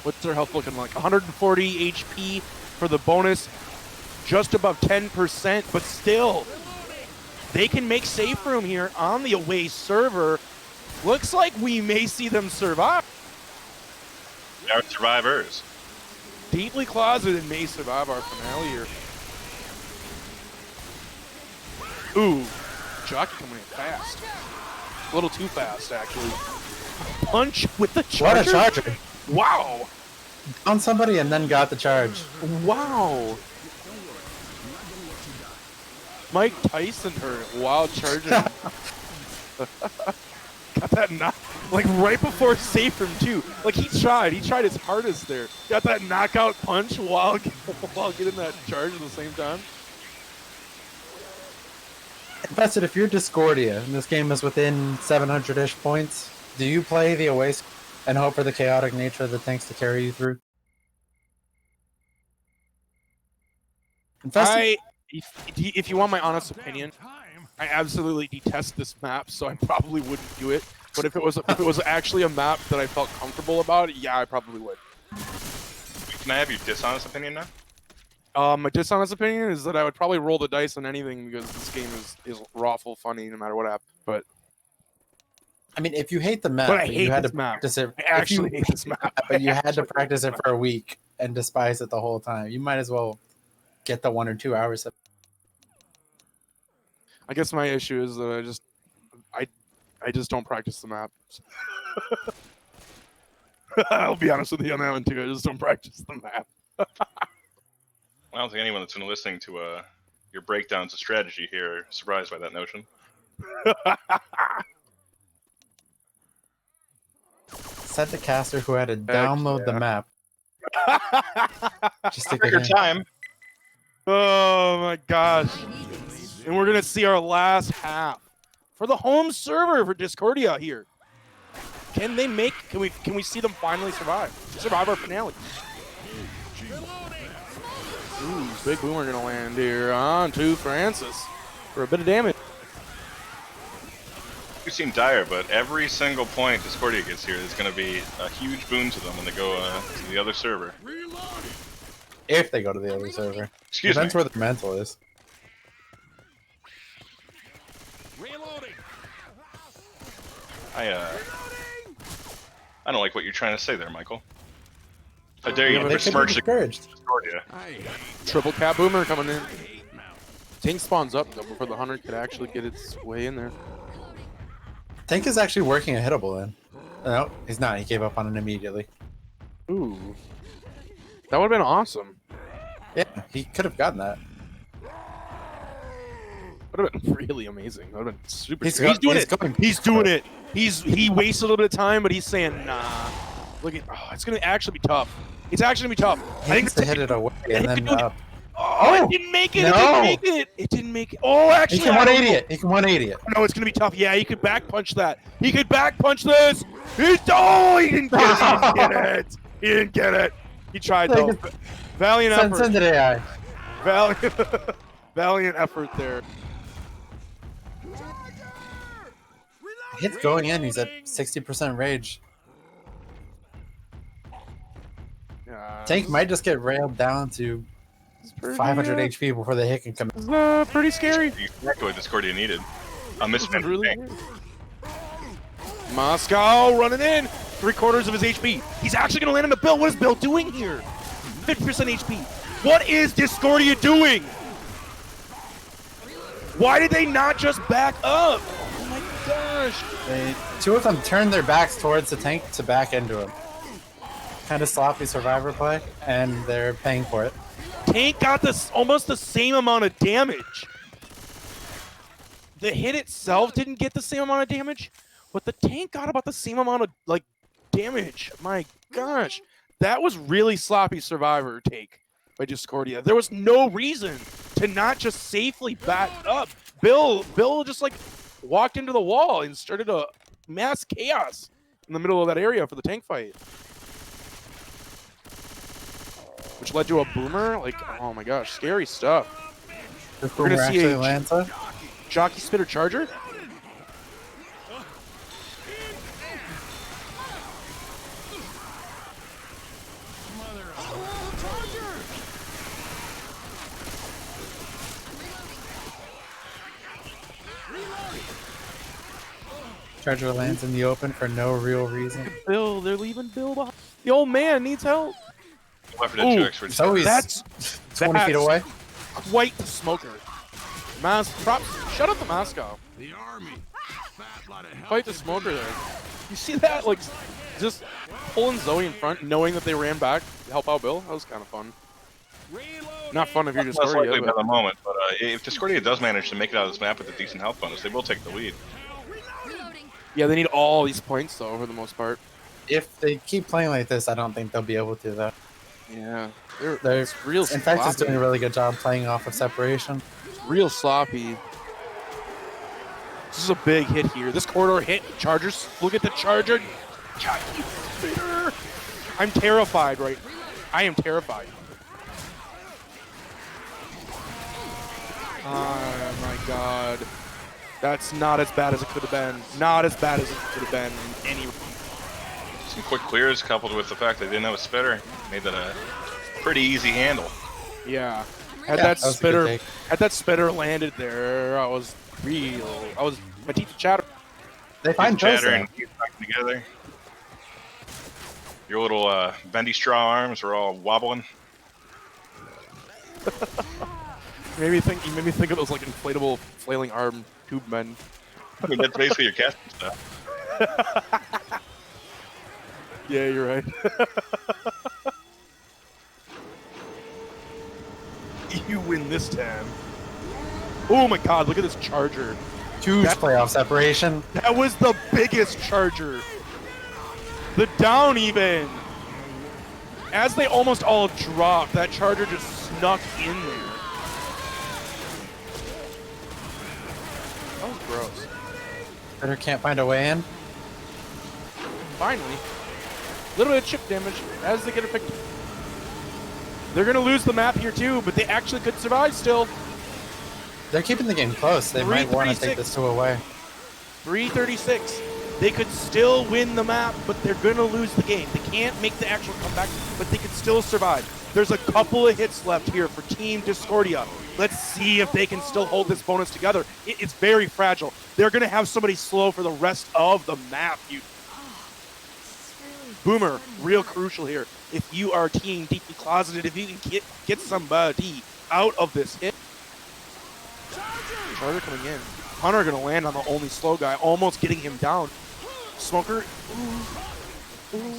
What's their health looking like? 140 HP for the bonus, just above 10%, but still, they can make safe room here on the away server. Looks like we may see them survive. They are survivors. Deeply Closeted may survive our finale here. Ooh, Jockey coming in fast. A little too fast, actually. Punch with the charger? What a charger! Wow! On somebody and then got the charge. Wow! Mike Tyson her while charging. Got that knock, like right before safe him too. Like he tried his hardest there. Got that knockout punch while getting that charge at the same time. Infested, if you're Discordia and this game is within 700-ish points, do you play the away and hope for the chaotic nature of the tanks to carry you through? Infested? If you want my honest opinion, I absolutely detest this map, so I probably wouldn't do it. But if it was actually a map that I felt comfortable about, yeah, I probably would. Can I have your dishonest opinion now? My dishonest opinion is that I would probably roll the dice on anything because this game is rawful funny no matter what happens. But I mean, if you hate the map, But I but hate you had this to map. practice it. I actually hate this map. But you had to practice it for a week and despise it the whole time. You might as well get the 1 or 2 hours. I guess my issue is that I just don't practice the map. I'll be honest with you on that one too. I just don't practice the map. I don't think anyone that's been listening to your breakdowns of strategy here are surprised by that notion. Said the caster who had to download the map. Just to get Trigger in. time. Oh my gosh. And we're gonna see our last half for the home server for Discordia here. Can they make? Can we see them finally survive our finale? Ooh, big boomer gonna land here onto Francis for a bit of damage. You seem dire, but every single point Discordia gets here is going to be a huge boon to them when they go to the other server. If they go to the other server. Excuse me. Depends where the mental is. I don't like what you're trying to say there, Michael. How dare you They could be besmirch the discouraged. Discordia? Triple cap boomer coming in. Tank spawns up though before the hunter could actually get its way in there. Tank is actually working a hittable in. No, he's not. He gave up on it immediately. Ooh, that would have been awesome. Yeah, he could have gotten that. Would have been really amazing. That would have been super. He's He's doing he's it. going- He's doing it. He wasted a little bit of time, but he's saying nah. Look at it's gonna actually be tough. It's actually gonna be tough. He I think needs to hit it away and then Dude. up. Oh, it didn't make it. No. It didn't make it. It didn't make it. Oh, actually, He can I don't 180 know. it. He can 180 it. No, it's gonna be tough. Yeah, he could back punch that. He could back punch this. He didn't get it. He didn't get it. He didn't get it. He tried though. Valiant Send effort. it AI. Valiant effort there. Hits going in. He's at 60% rage. Tank might just get railed down to 500 HP before the hit can come in. Pretty scary. Exactly what Discordia needed. A misspent Really tank. weird. Moscow running in. 3/4 of his HP. He's actually going to land on the Bill. What is Bill doing here? 50% HP. What is Discordia doing? Why did they not just back up? Oh my gosh. Two of them turned their backs towards the tank to back into him. Kind of sloppy survivor play, and they're paying for it. Tank got almost the same amount of damage. The hit itself didn't get the same amount of damage, but the tank got about the same amount of damage. My gosh, that was really sloppy survivor take by Discordia. There was no reason to not just safely back up. Bill just walked into the wall and started a mass chaos in the middle of that area for the tank fight, which led to a boomer. Oh my gosh, scary stuff. This We're gonna boomer see actually a lands it. jockey spitter charger. Charger lands in the open for no real reason. Bill, they're leaving Bill behind. The old man needs help. Left it Ooh, 2x for So he's That's 20 feet away. quite the smoker. Shut up the Moscow. The army. Fat lot of Quite the smoker there. You see that? Just pulling Zoe in front, knowing that they ran back to help out Bill. That was kind of fun. Not fun if you're Less likely Discordia, by but the moment, but if Discordia does manage to make it out of this map with a decent health bonus, they will take the lead. Reloading. Yeah, they need all these points though, for the most part. If they keep playing like this, I don't think they'll be able to though. Yeah, They're it's real in fact, it's sloppy. doing a really good job playing off of separation. Real sloppy. This is a big hit here. This corridor hit. Chargers. Look at the Charger. God, you bitter. I'm terrified, right? I am terrified. Oh my god. That's not as bad as it could have been. Not as bad as it could have been in any. Some quick clears coupled with the fact they didn't have a spitter made that a pretty easy handle. Yeah. Had Yeah, that that was a good spitter. take. Had that spitter landed there, I was real. My teeth chatter. They find Chatter Jose. and keep back together. Your little bendy straw arms are all wobbling. You made me think of those like inflatable flailing arm tube men. I mean, that's basically your casting stuff. Yeah, you're right. You win this time. Oh my god, look at this Charger. Huge That- playoff separation. That was the biggest Charger. The down even. As they almost all dropped, that Charger just snuck in there. That was gross. Spitter can't find a way in. Finally. A little bit of chip damage as they get a pick. They're going to lose the map here too, but they actually could survive still. They're keeping the game close. They might want to take 336. this two away. 336. They could still win the map, but they're going to lose the game. They can't make the actual comeback, but they could still survive. There's a couple of hits left here for Team Discordia. Let's see if they can still hold this bonus together. It's very fragile. They're going to have somebody slow for the rest of the map. Boomer, real crucial here. If you are Team Deeply Closeted, if you can get somebody out of this hit. Charger coming in. Hunter going to land on the only slow guy, almost getting him down. Smoker.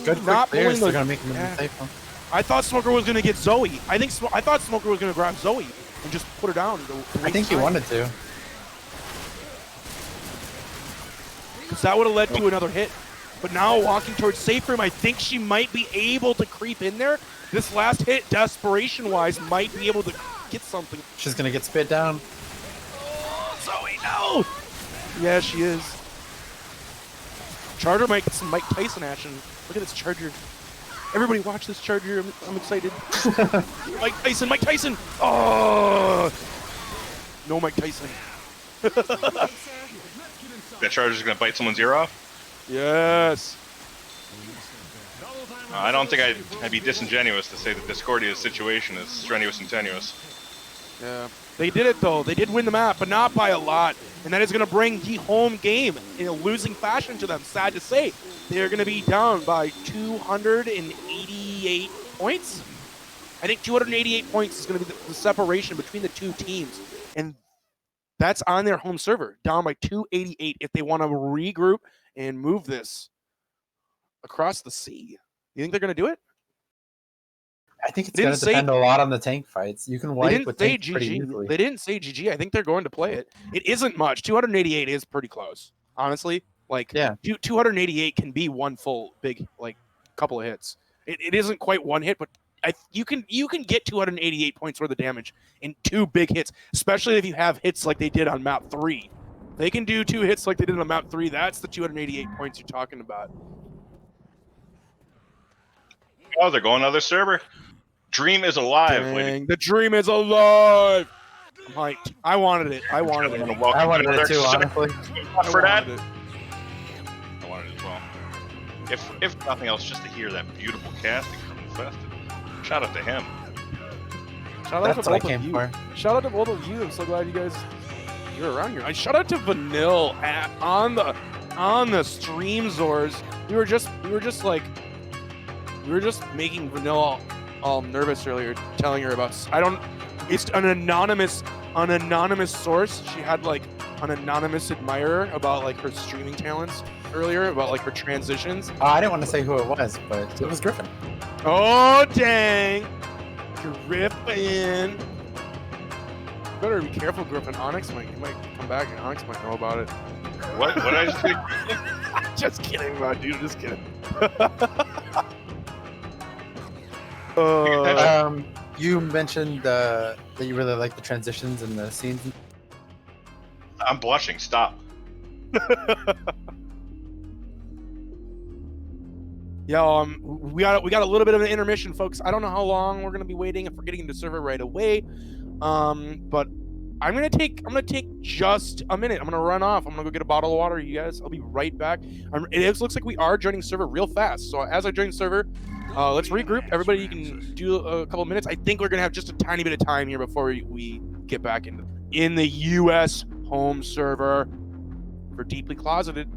Good not quick clears. pulling They're the- gonna make them yeah. safe one. I thought Smoker was going to get Zoe. I thought Smoker was going to grab Zoe and just put her down. I think he wanted to. Because that would have led to another hit. But now walking towards safe room, I think she might be able to creep in there. This last hit, desperation-wise, might be able to get something. She's gonna get spit down. Zoe, no! Yeah, she is. Charger might get some Mike Tyson action. Look at this Charger. Everybody watch this Charger. I'm excited. Mike Tyson, Mike Tyson! Oh! No Mike Tyson. That Charger's gonna bite someone's ear off. Yes. I don't think I'd be disingenuous to say that Discordia's situation is strenuous and tenuous. Yeah. They did it, though. They did win the map, but not by a lot. And that is going to bring the home game in a losing fashion to them. Sad to say. They're going to be down by 288 points. I think 288 points is going to be the separation between the two teams. And that's on their home server, down by 288 if they want to regroup and move this across the sea. You think they're going to do it? I think it's They gonna didn't say- depend a lot on the tank fights. You can They wipe didn't with say tanks pretty GG. easily. They didn't say GG. I think they're going to play it. It isn't much. 288 is pretty close, honestly. Like, Yeah. 288 can be one full big, like, couple of hits. It isn't quite one hit, but you can get 288 points worth of damage in two big hits, especially if you have hits like they did on map 3. They can do 2 hits like they did on map 3. That's the 288 points you're talking about. Oh, they're going to other server. Dream is alive, lady. Dang, the dream is alive. I'm hyped. I wanted it. I wanted I'm it. gonna welcome I wanted another it too, server honestly. for that. wanted it. I wanted it as well. If nothing else, just to hear that beautiful casting from Infested. Shout out to him. Shout out That's to what I both came of you. for. Shout out to both of you. I'm so glad you're around here. I shout out to Vanille on the stream Zors. We were just making Vanille all nervous earlier, telling her about it's an anonymous source. She had like an anonymous admirer about like her streaming talents earlier, about like her transitions. I didn't want to say who it was, but it was Griffin. Oh dang! Griffin. Better be careful, Griffin. Onyx might come back and Onyx might know about it. What did I just think? Just kidding, bro, dude. Just kidding. You mentioned that you really like the transitions and the scenes. I'm blushing. Stop. Yeah, we got a little bit of an intermission, folks. I don't know how long we're gonna be waiting if we're getting into server right away. But I'm gonna take just a minute. I'm gonna run off. I'm gonna go get a bottle of water, you guys. I'll be right back. It looks like we are joining server real fast. So as I join server, let's regroup. Everybody, you can do a couple minutes. I think we're gonna have just a tiny bit of time here before we get back in the U.S. home server for Deeply Closeted.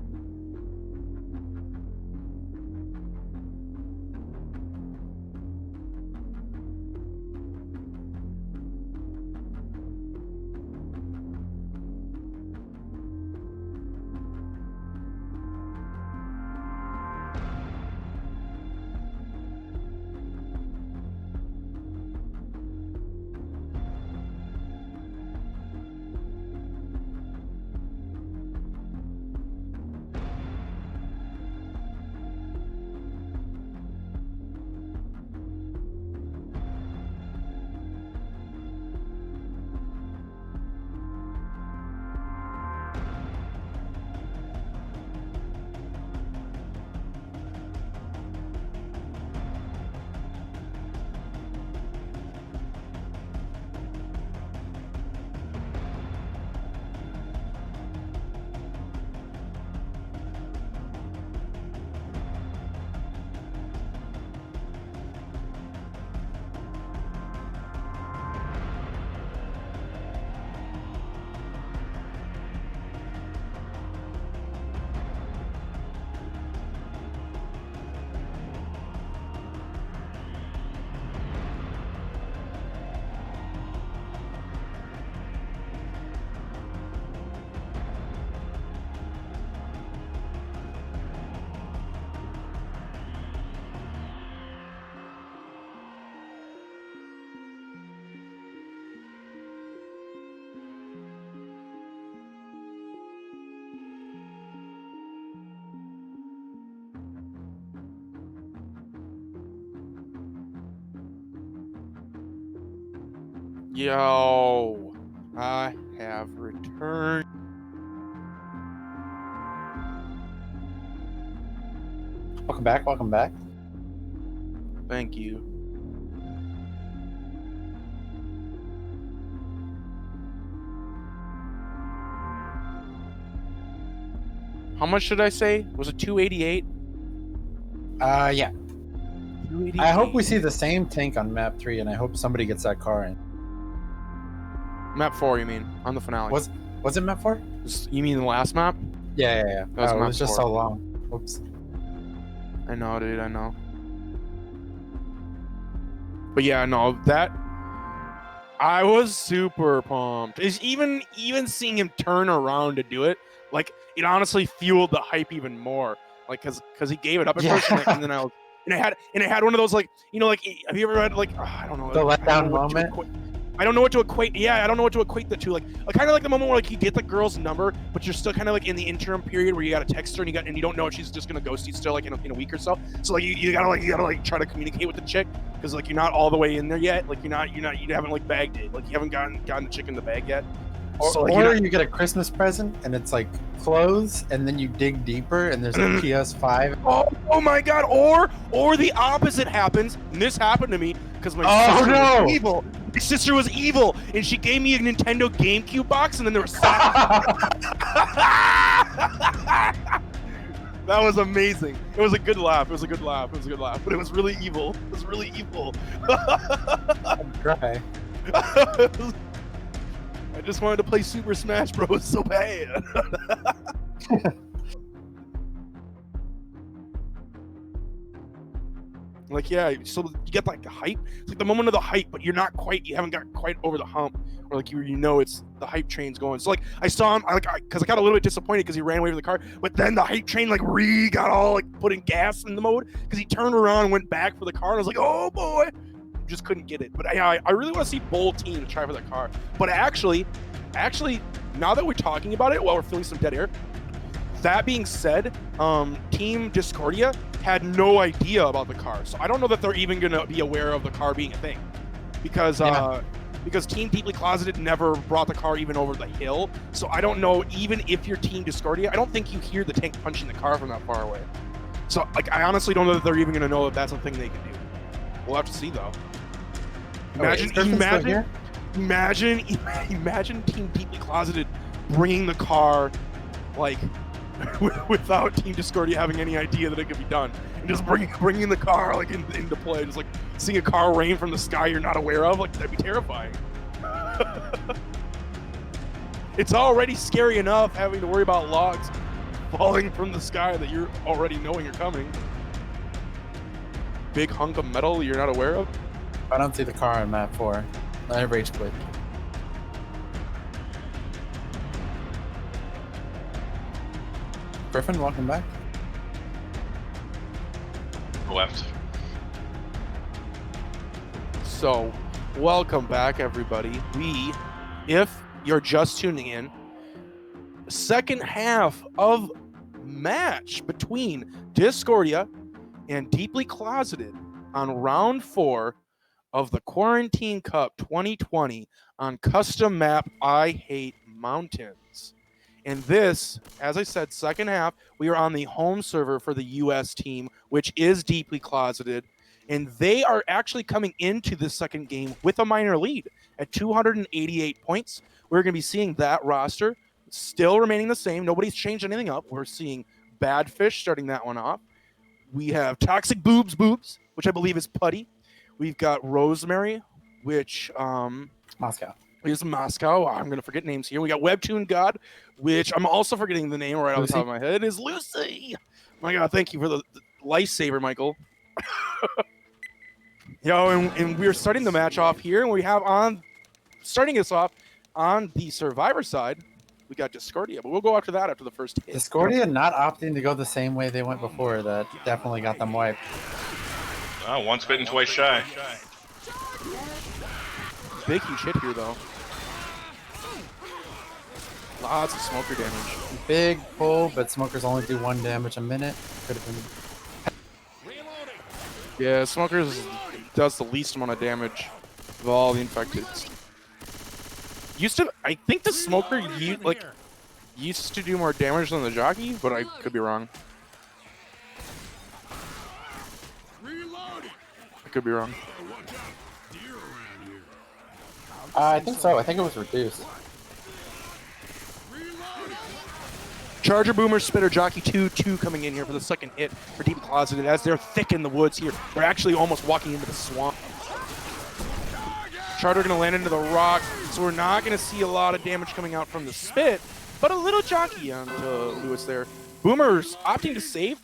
Yo, I have returned. Welcome back. Welcome back. Thank you. How much did I say? Was it 288? Yeah. 288. I hope we see the same tank on map 3, and I hope somebody gets that car in. Map 4, you mean? On the finale. Was it map 4? You mean the last map? Yeah. That was Oh, it map was just 4. so long. Oops. I know, dude. I know. But yeah, no, that I was super pumped. Is even seeing him turn around to do it, like it honestly fueled the hype even more. Like, cause he gave it up at Yeah. first, and then I was, and it had one of those like, you know, like, have you ever had like, I don't know, The like, letdown moment. I don't know what to equate. Yeah, I don't know what to equate the two. Like kind of like the moment where like you get the girl's number, but you're still kind of like in the interim period where you got to text her and you don't know if she's just gonna ghost you still like in a week or so. So like you gotta try to communicate with the chick because like you're not all the way in there yet. Like you haven't like bagged it. Like you haven't gotten the chick in the bag yet. Or you get a Christmas present and it's like clothes, and then you dig deeper and there's a PS5. Oh my god! Or the opposite happens. And this happened to me because my sister was evil. My sister was evil, and she gave me a Nintendo GameCube box, and then there was socks. That was amazing. It was a good laugh. But it was really evil. I'm dry. I just wanted to play Super Smash Bros. So bad. Like, yeah, so you get like the hype. It's like the moment of the hype, but you haven't got quite over the hump, or like you know it's the hype train's going. So like I saw him, because I got a little bit disappointed because he ran away from the car, but then the hype train like got all like putting gas in the mode because he turned around and went back for the car, and I was like, oh boy, just couldn't get it. But I really want to see both teams try for that car. But actually, now that we're talking about it while we're feeling some dead air, That being said, Team Discordia had no idea about the car, so I don't know that they're even going to be aware of the car being a thing, because Team Deeply Closeted never brought the car even over the hill. So I don't know, even if you're Team Discordia, I don't think you hear the tank punching the car from that far away. So like, I honestly don't know that they're even going to know that that's a thing they can do. We'll have to see though. Imagine Team Deeply Closeted bringing the car like without Team Discordia having any idea that it could be done, and just bringing the car like into play, just like seeing a car rain from the sky you're not aware of. Like, that'd be terrifying. It's already scary enough having to worry about logs falling from the sky that you're already knowing are coming. Big hunk of metal you're not aware of. I don't see the car on map 4. I rage quit. Griffin, welcome back. Left. So, welcome back, everybody. If you're just tuning in, second half of match between Discordia and Deeply Closeted on round 4 of the Quarantine Cup 2020 on custom map I Hate Mountains. And this, as I said, second half, we are on the home server for the US team, which is Deeply Closeted. And they are actually coming into the second game with a minor lead at 288 points. We're going to be seeing that roster still remaining the same. Nobody's changed anything up. We're seeing Badfish starting that one off. We have Toxic Boobs, which I believe is Putty. We've got Rosemary, which Moscow. is Moscow. I'm going to forget names here. We got Webtoon God, which I'm also forgetting the name right off the top of my head, is Lucy. My God, thank you for the lifesaver, Michael. And we're starting the match off here, and we have starting us off on the Survivor side, we got Discordia, but we'll go after that after the first hit. Discordia not opting to go the same way they went before. That definitely got them wiped. Oh, once bitten, twice shy. Big huge hit here, though. Lots of smoker damage. Big pull, but smokers only do 1 damage a minute. Could have been. Yeah, smokers does the least amount of damage of all the infected. I think the smoker used to do more damage than the jockey, but I could be wrong. I could be wrong. I think so. I think it was reduced. Charger, Boomer, Spitter, Jockey 2 coming in here for the second hit for Deep Closeted as they're thick in the woods here. We're actually almost walking into the swamp. Charger going to land into the rock, so we're not going to see a lot of damage coming out from the spit, but a little Jockey onto Lewis there. Boomer's opting to save.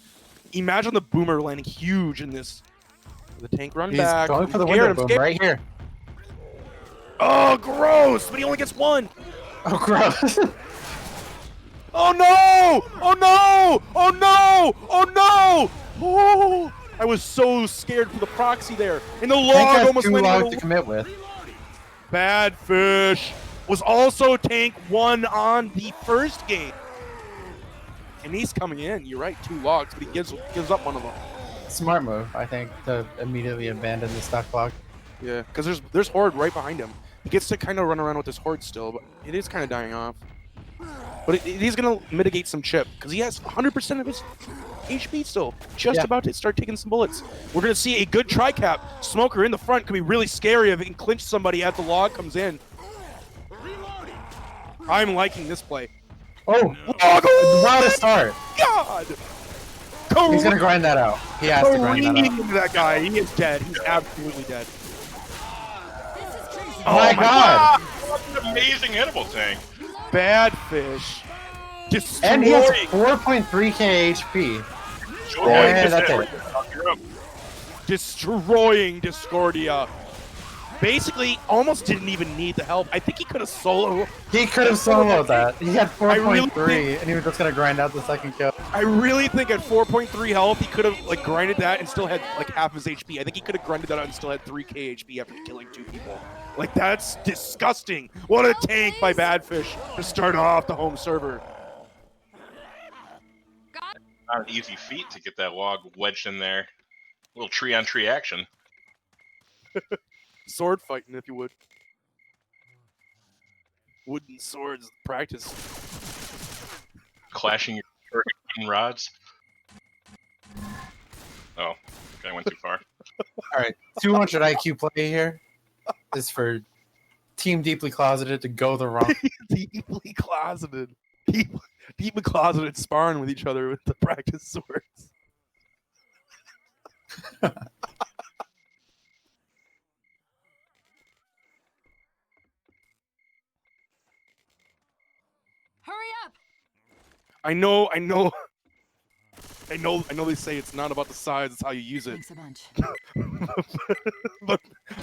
Imagine the Boomer landing huge in this. The tank run back. He's going for the window boom right here. Oh, gross! But he only gets 1. Oh, gross. Oh no! Oh no! Oh no! Oh no! Oh! I was so scared for the proxy there, and the log almost too landed on log to commit with. Badfish was also tank 1 on the first game, and he's coming in. You're right, 2 logs, but he gives up 1 of them. Smart move, I think, to immediately abandon the stock log. Yeah, because there's Horde right behind him. He gets to kind of run around with this Horde still, but it is kind of dying off. But he's going to mitigate some chip, because he has 100% of his HP still. Just about to start taking some bullets. We're going to see a good tri-cap. Smoker in the front could be really scary if he can clinch somebody as the log comes in. I'm liking this play. Oh! What a start! God! He's going to grind that out. He has to grind that out. That guy. He is dead. He's absolutely dead. Oh my God! What an amazing hittable tank. Badfish. Destroying. And he has 4.3k HP. Yeah, that's it. Destroying Discordia. Basically, almost didn't even need the help. I think he could have soloed. He could have soloed that. He had 4.3, and he was just going to grind out the second kill. I really think at 4.3 health, he could have grinded that and still had half his HP. I think he could have grinded that out and still had 3k HP after killing 2 people. That's disgusting. What a tank by Badfish to start off the home server. Not an easy feat to get that log wedged in there. A little tree on tree action. Sword fighting, if you would. Wooden swords practice. Clashing your wooden rods. Oh, okay, I went too far. All right, 200 IQ play here is for Team Deeply Closeted to go the wrong. Deeply closeted. Deeply closeted sparring with each other with the practice swords. Hurry up! I know they say it's not about the size, it's how you use it. Thanks a bunch.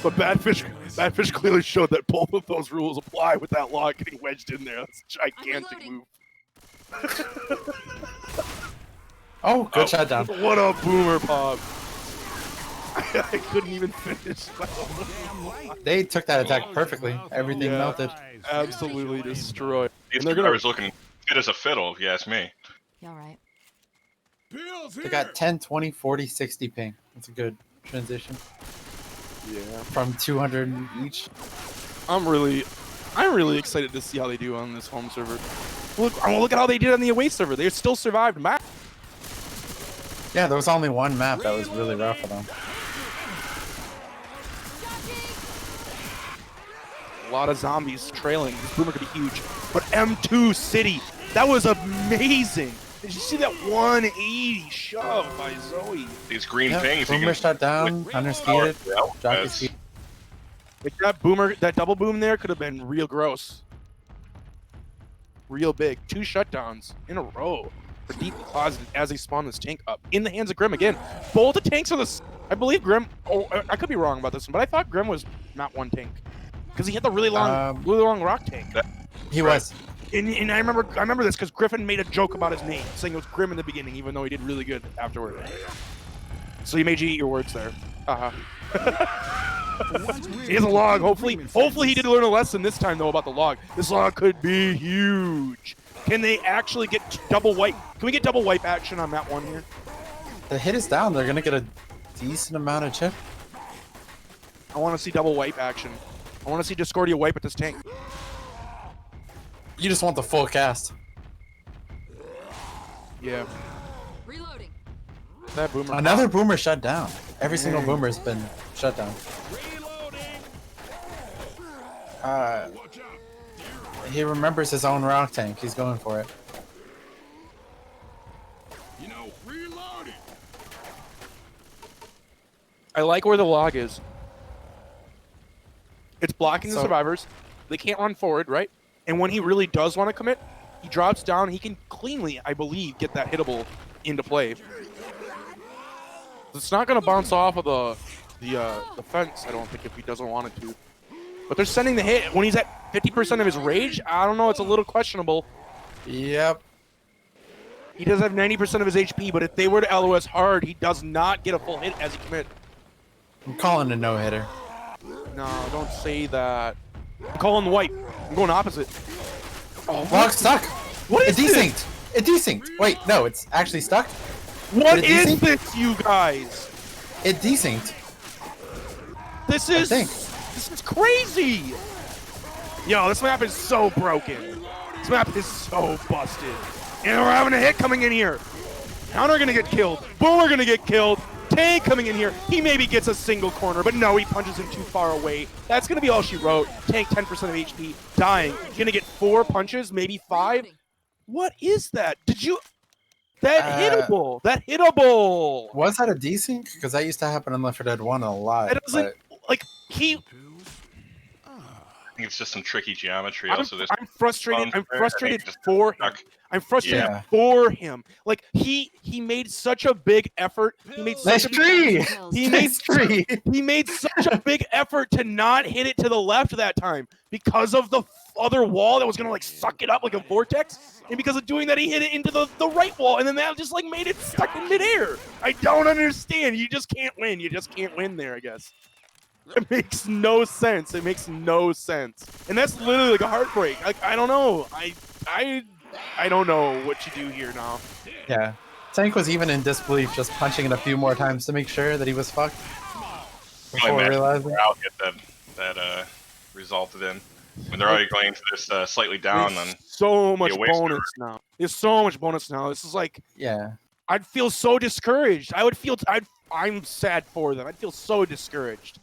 but Badfish clearly showed that both of those rules apply with that log getting wedged in there. That's a gigantic reloading. move. Oh, good shot down. What a boomer pop. I couldn't even finish. They took that attack perfectly. Everything Yeah. melted. Absolutely destroyed. These And they're two gonna was looking fit as a fiddle, if you ask me. You all right? Pills They here. got 10, 20, 40, 60 ping. That's a good transition Yeah. from 200 each. I'm really excited to see how they do on this home server. Look at how they did on the away server. They still survived map. Yeah, there was only one map that was really rough for them. A lot of zombies trailing. This boomer could be huge. But M2 City, that was amazing. Did you see that 180 shove by Zoe? These green Yeah, pings. you Boomer can- shot down, Hunter skated, Yeah, jockey that's- skated. Like that double boom there could have been real gross. Real big. 2 shutdowns in a row for Deeply Closeted as they spawn this tank up. In the hands of Grim again. Both the tanks are I believe Grim, I could be wrong about this one, but I thought Grim was not one tank. Because he hit the really long rock tank. He was. And I remember this because Griffin made a joke about his name, saying it was Grim in the beginning, even though he did really good afterward. So he made you eat your words there. He has a log. Hopefully he did learn a lesson this time though about the log. This log could be huge. Can they actually get double wipe? Can we get double wipe action on map 1 here? The hit is down. They're gonna get a decent amount of chip. I want to see double wipe action. I want to see Discordia wipe at this tank. You just want the full cast. Yeah. Reloading. That boomer. Another boomer shut down. Every single boomer has been shut down. Watch out. He remembers his own rock tank. He's going for it. You know, reloading. I like where the log is. It's blocking the So- survivors. They can't run forward, right? And when he really does want to commit, he drops down. He can cleanly, I believe, get that hittable into play. It's not going to bounce off of the fence, I don't think, if he doesn't want it to. But they're sending the hit. When he's at 50% of his rage, I don't know. It's a little questionable. Yep. He does have 90% of his HP, but if they were to LOS hard, he does not get a full hit as he commit. I'm calling a no-hitter. No, don't say that. I'm calling the wipe. I'm going opposite. Oh, Log stuck. What It is desynced. It desynced. Wait, no, it's actually stuck. What Did it is desync? this, you guys? It desynced. This think. is crazy. Yo, this map is so broken. This map is so busted. And we're having a hit coming in here. Counter gonna get killed. Boomer gonna get killed. Tank coming in here. He maybe gets a single corner, but no, he punches him too far away. That's gonna be all she wrote. Tank 10% of HP, dying. Gonna get 4 punches, maybe 5. Reloading. What is that? Did you? That Uh, hittable. That hittable. Was that a desync? Because that used to happen in Left 4 Dead 1 a lot. It doesn't like he. Pills. I think it's just some tricky geometry. I'm, Also, this I'm frustrated. I'm bones there, frustrated and just for him. stuck. I'm frustrated Yeah. for him. Like he made such a big effort. He made Nice such a tree. He made Nice tree. he made such a big effort to not hit it to the left that time because of the other wall that was gonna like suck it up like a vortex, and because of doing that, he hit it into the right wall, and then that just like made it stuck in midair. I don't understand. You just can't win. You just can't win there, I guess. It makes no sense. It makes no sense, and that's literally like a heartbreak. Like I don't know. I don't know what you do here now. Yeah. Tank was even in disbelief, just punching it a few more times to make sure that he was fucked. Probably Before imagine realizing. I'll get that resulted in when they're already going to this slightly down. There's Then so much away bonus now. There's so much bonus now. This is like, Yeah. I'd feel so discouraged. I'm sad for them. I'd feel so discouraged.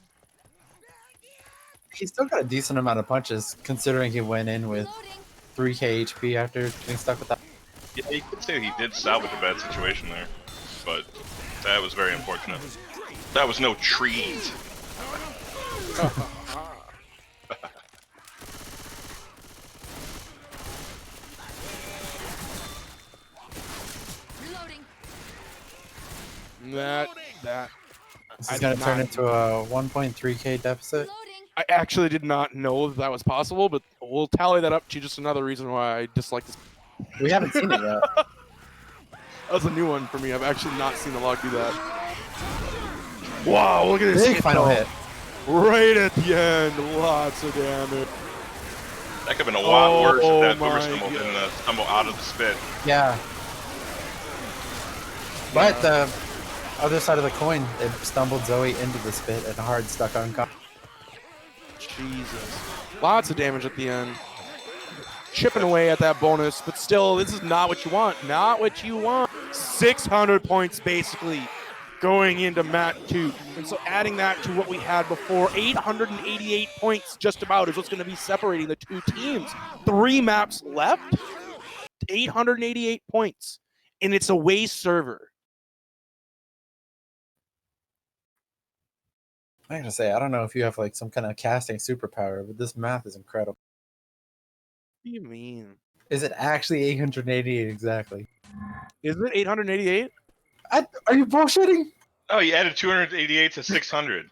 He still got a decent amount of punches, considering he went in with Reloading. 3k HP after getting stuck with that. yeah, you could say he did salvage a bad situation there, but that was very unfortunate. That was no treat. Reloading. That. This I is going did to turn not- into a 1.3k deficit. Reloading. I actually did not know that was possible, but we'll tally that up to just another reason why I dislike this. We haven't seen it yet. That was a new one for me. I've actually not seen the log do that. Wow, look at this Big final though. hit. Right at the end, lots of damage. That could have been a lot worse Oh if that boomer my stumble God. didn't stumble out of the spit. Yeah. But the other side of the coin, it stumbled Zoe into the spit and hard stuck on. Jesus. Lots of damage at the end. Chipping away at that bonus, but still, this is not what you want. Not what you want. 600 points, basically, going into Mat 2. And so adding that to what we had before, 888 points just about is what's going to be separating the two teams. 3 maps left, 888 points. And it's a away server. I gotta say, I don't know if you have like some kind of casting superpower, but this math is incredible. What do you mean? Is it actually 888 exactly? Is it 888? Are you bullshitting? Oh, you added 288 to 600.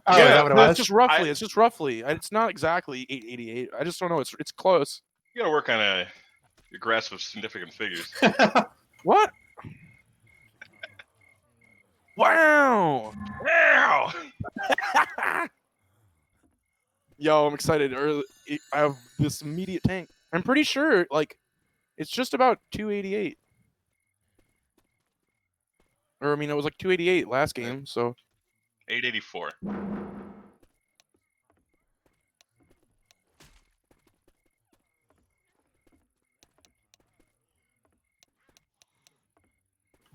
Oh, Yeah, is that what it no, was? it's just roughly. It's just roughly. It's not exactly 888. I just don't know. It's close. You gotta work on your grasp of significant figures. What? Wow! Wow! Yo, I'm excited. I have this immediate tank. I'm pretty sure, like, it's just about 288. Or, I mean, it was like 288 last game, so. 884.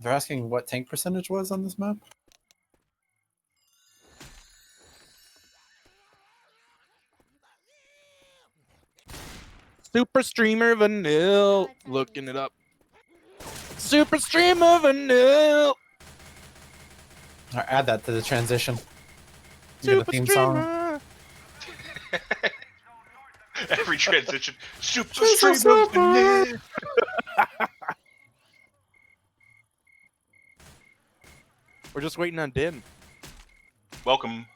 They're asking what tank percentage was on this map? Super Streamer Vanille. Looking it up. Super Streamer Vanille. Or add that to the transition. You get Super the theme song. Streamer. Every transition. Super Super stream of super. vanilla. We're just waiting on Din. Welcome.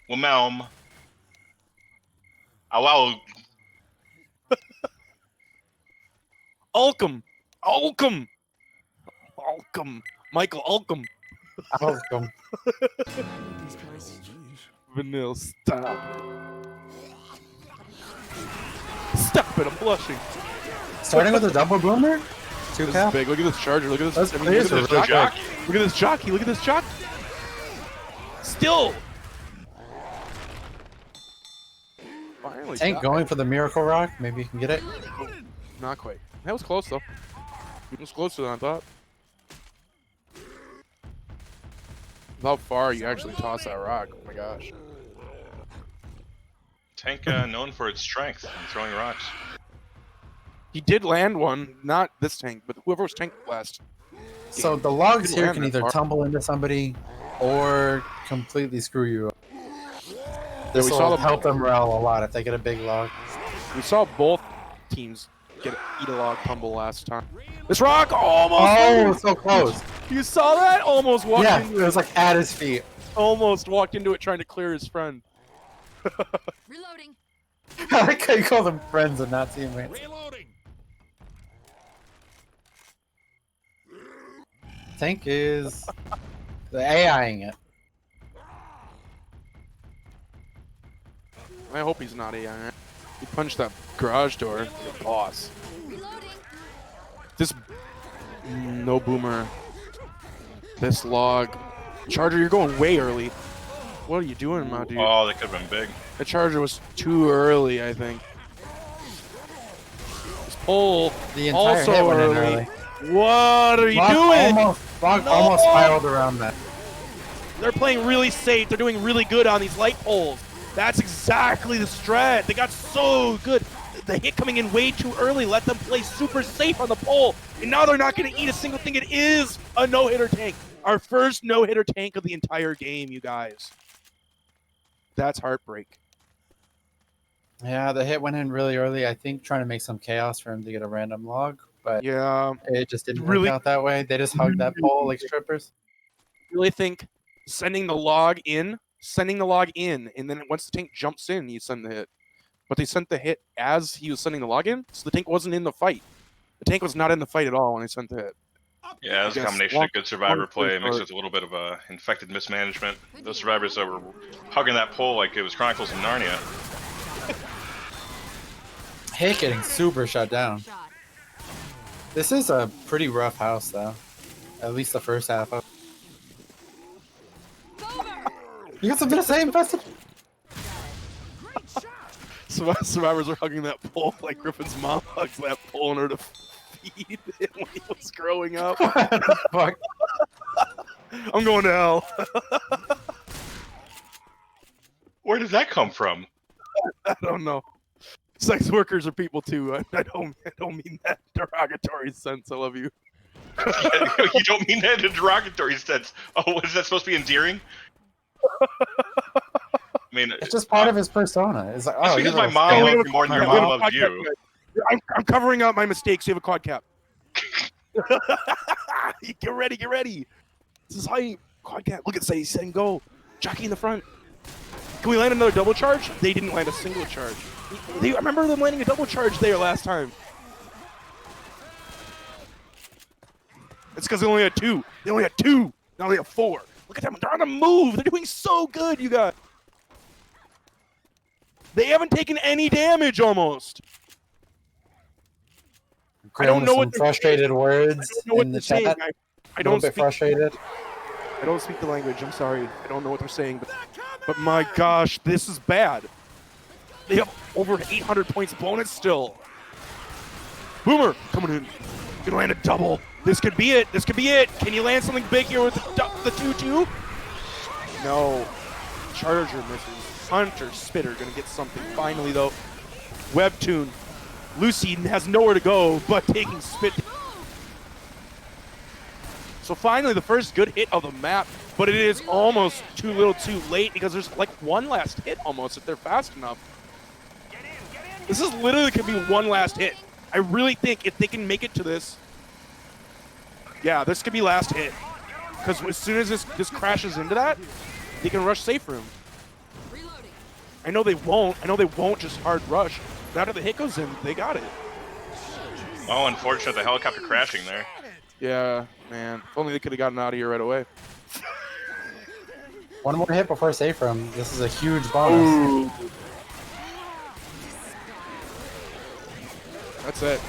Wamelm. Wow. Ulcum. Ulcum. Ulcum. Michael Ulcum. Welcome. Vanille, stop. Stop it, I'm blushing. Starting with a double boomer? Two This is cap? big. Look at this charger. Look at this. Those I mean, players look are at this really jockey. good. Look at this jockey. Look at this jockey. Still. Finally. Tank got going for the Miracle Rock. Maybe you can get it. it. Not quite. That was close, though. It was closer than I thought. How far you actually toss that rock? Oh my gosh. Tank known for its strength in throwing rocks. He did land one. Not this tank, but whoever was tank last. So the logs Good here land can that either far. tumble into somebody or completely screw you up. This we will saw the- help them morale a lot if they get a big log. We saw both teams eat a log tumble last time. This rock almost. Oh, so close. You saw that? Almost walked Yeah, into it was like at his feet. Almost walked into it trying to clear his friend. Reloading. I like how you call them friends and not teammates. Reloading. Tank is the AIing it. I hope he's not AI. He punched that garage door. Like a boss. Reloading. This no boomer This log. Charger, you're going way early. What are you doing, my dude? Oh, that could have been big. The Charger was too early, I think. This pole The entire also hit went in early. early. What are you Log doing? Log No! almost spiraled around that. They're playing really safe. They're doing really good on these light poles. That's exactly the strat. They got so good. The hit coming in way too early let them play super safe on the pole. And now they're not going to eat a single thing. It is a no-hitter tank. Our first no-hitter tank of the entire game, you guys. That's heartbreak. Yeah, the hit went in really early. I think trying to make some chaos for him to get a random log, but Yeah. it just didn't Really- work out that way. They just hugged that pole like strippers. Really think sending the log in, and then once the tank jumps in, you send the hit. But they sent the hit as he was sending the log in, so the tank wasn't in the fight. The tank was not in the fight at all when they sent the hit. Yeah, it's a Yes, combination of good survivor long play story mixed short. with a little bit of infected mismanagement. Those survivors that were hugging that pole like it was Chronicles of Narnia. Hit getting super shut down. Shot. This is a pretty rough house, though. At least the first half of. Over. You got something to say, Infested? Survivors are hugging that pole like Griffin's mom hugs that pole in order to feed him when he was growing up. Fuck. I'm going to hell. Where did that come from? I don't know. Sex workers are people too. I don't mean that derogatory sense. I love you. You don't mean that in a derogatory sense. Oh, is that supposed to be endearing? I mean, It's just part of his persona. It's like, That's oh, because you're my a mom skeleton. loved you more than your My mom mom- loved you. I'm covering up my mistakes. You have a quad cap. Get ready, get ready. This is how you quad cap. Look at say send go. Jockey in the front. Can we land another double charge? They didn't land a single charge. I remember them landing a double charge there last time. It's because they only had two. They only had two. Now they have four. Look at them. They're on the move. They're doing so good, you guys. They haven't taken any damage almost. I don't know Some what they're frustrated words I don't know what in they're the saying. chat. I A don't little bit speak. frustrated. I don't speak the language. I'm sorry. I don't know what they're saying. But my gosh, this is bad. They have over 800 points bonus still. Boomer coming in. Gonna land a double. This could be it. This could be it. Can you land something big here with the 2-2? No. Charger misses. Hunter Spitter gonna get something. Finally, though. Webtoon. Lucy has nowhere to go but taking Spit. So finally, the first good hit of the map, but it is almost too little too late because there's like one last hit almost if they're fast enough. This is literally could be one last hit. I really think if they can make it to this, yeah, this could be last hit. Because as soon as this crashes into that, they can rush safe room. Reloading. I know they won't. I know they won't just hard rush. But after the hit goes in, they got it. Oh, unfortunate, the helicopter crashing there. Yeah, man. If only they could have gotten out of here right away. One more hit before safe room. This is a huge bonus. Ooh. That's it.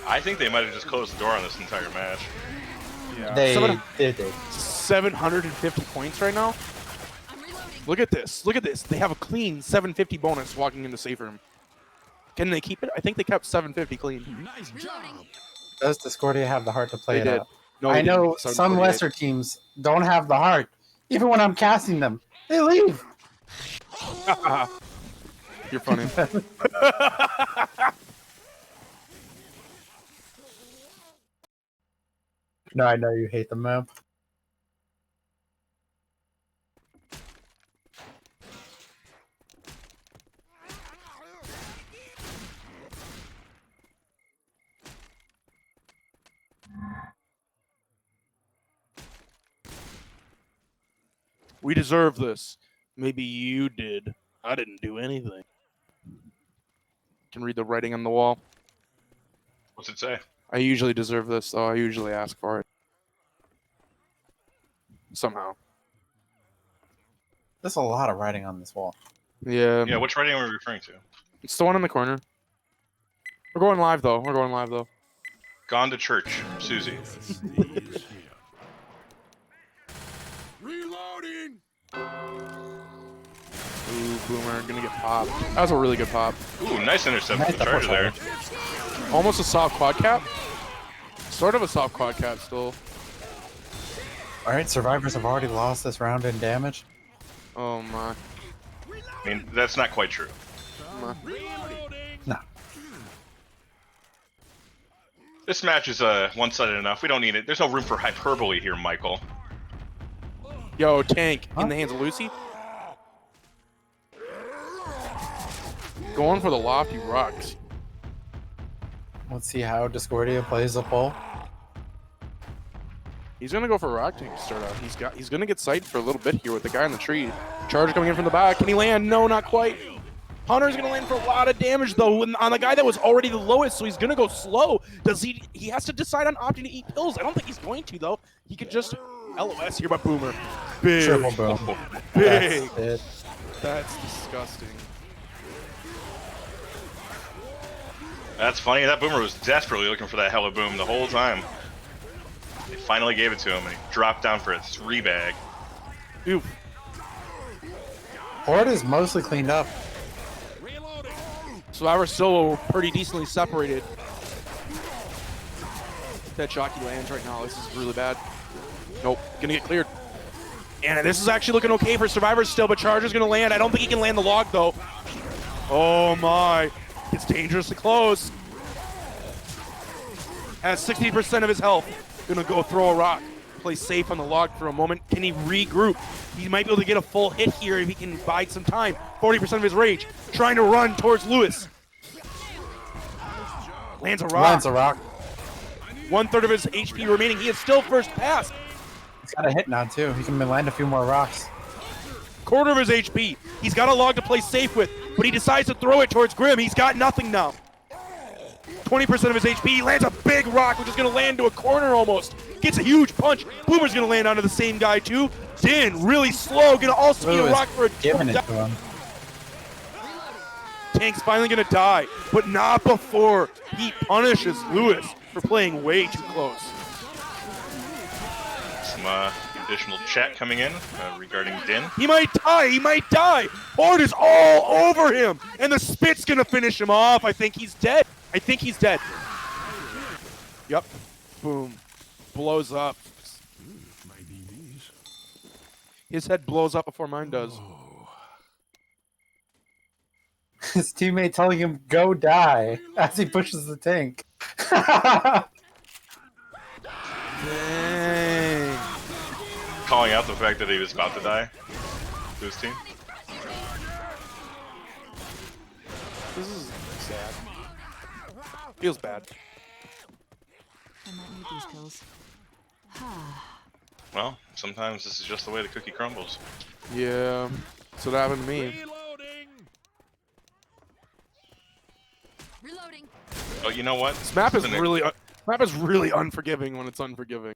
I think they might have just closed the door on this entire match. Yeah. They did. 750 points right now. I'm reloading. Look at this. Look at this. They have a clean 750 bonus walking into safe room. Can they keep it? I think they kept 750 clean. Nice job. Does Discordia have the heart to play They it did. out? No, I they didn't. know some 748. lesser teams don't have the heart. Even when I'm casting them, they leave. You're funny. No, I know you hate the map. We deserve this. Maybe you did. I didn't do anything. Can read the writing on the wall. What's it say? I usually deserve this, though. I usually ask for it. Somehow. There's a lot of writing on this wall. Yeah. Yeah, which writing are we referring to? It's the one in the corner. We're going live, though. We're going live, though. Gone to church, Susie. Reloading. Ooh, Boomer gonna get popped. That was a really good pop. Ooh, nice intercept Nice with the charger there. Almost a soft quad cap. Sort of a soft quad cap still. All right, survivors have already lost this round in damage. Oh my. I mean, that's not quite true. my. No. This match is one-sided enough. We don't need it. There's no room for hyperbole here, Michael. Yo, tank Huh? in the hands of Lucy. Going for the lofty rocks. Let's see how Discordia plays the pull. He's gonna go for a rock tank to start out. He's gonna get sighted for a little bit here with the guy in the tree. Charge coming in from the back. Can he land? No, not quite. Hunter's gonna land for a lot of damage though on the guy that was already the lowest, so he's gonna go slow. Does he has to decide on opting to eat pills. I don't think he's going to though. He could just LOS here by Boomer. Big. Triple boom. Big. That's it. That's disgusting. That's funny. That Boomer was desperately looking for that hella boom the whole time. They finally gave it to him, and he dropped down for a 3-bag. Ooh. Horde is mostly cleaned up. Survivor's still pretty decently separated. That jockey lands right now. This is really bad. Nope. Gonna get cleared. And this is actually looking okay for Survivor still, but Charger's gonna land. I don't think he can land the log though. Oh my. It's dangerously close. Has 60% of his health. Gonna go throw a rock. Play safe on the log for a moment. Can he regroup? He might be able to get a full hit here if he can bide some time. 40% of his rage. Trying to run towards Lewis. Lands a rock. Lands a rock. 1/3 of his HP remaining. He is still first pass. He's got a hit now too. He can land a few more rocks. Quarter of his HP. He's got a log to play safe with, but he decides to throw it towards Grim. He's got nothing now. 20% of his HP. He lands a big rock, which is going to land to a corner almost. Gets a huge punch. Boomer's going to land onto the same guy too. Din, really slow. Going to also get a Lewis rock for a giving it to him. Tank's finally going to die, but not before he punishes Lewis for playing way too close. Some additional chat coming in regarding Din. He might die. He might die. Horde is all over him, and the spit's going to finish him off. I think he's dead. I think he's dead. Yep. Boom. Blows up. My knees. His head blows up before mine does. His teammate telling him go die as he pushes the tank. Dang. Calling out the fact that he was about to die to his team. This is sad. Feels bad. I might need these pills. Well, sometimes this is just the way the cookie crumbles. Yeah. That's what happened to me. Reloading. Reloading. Oh, you know what? This map is This an- really unforgiving when it's unforgiving.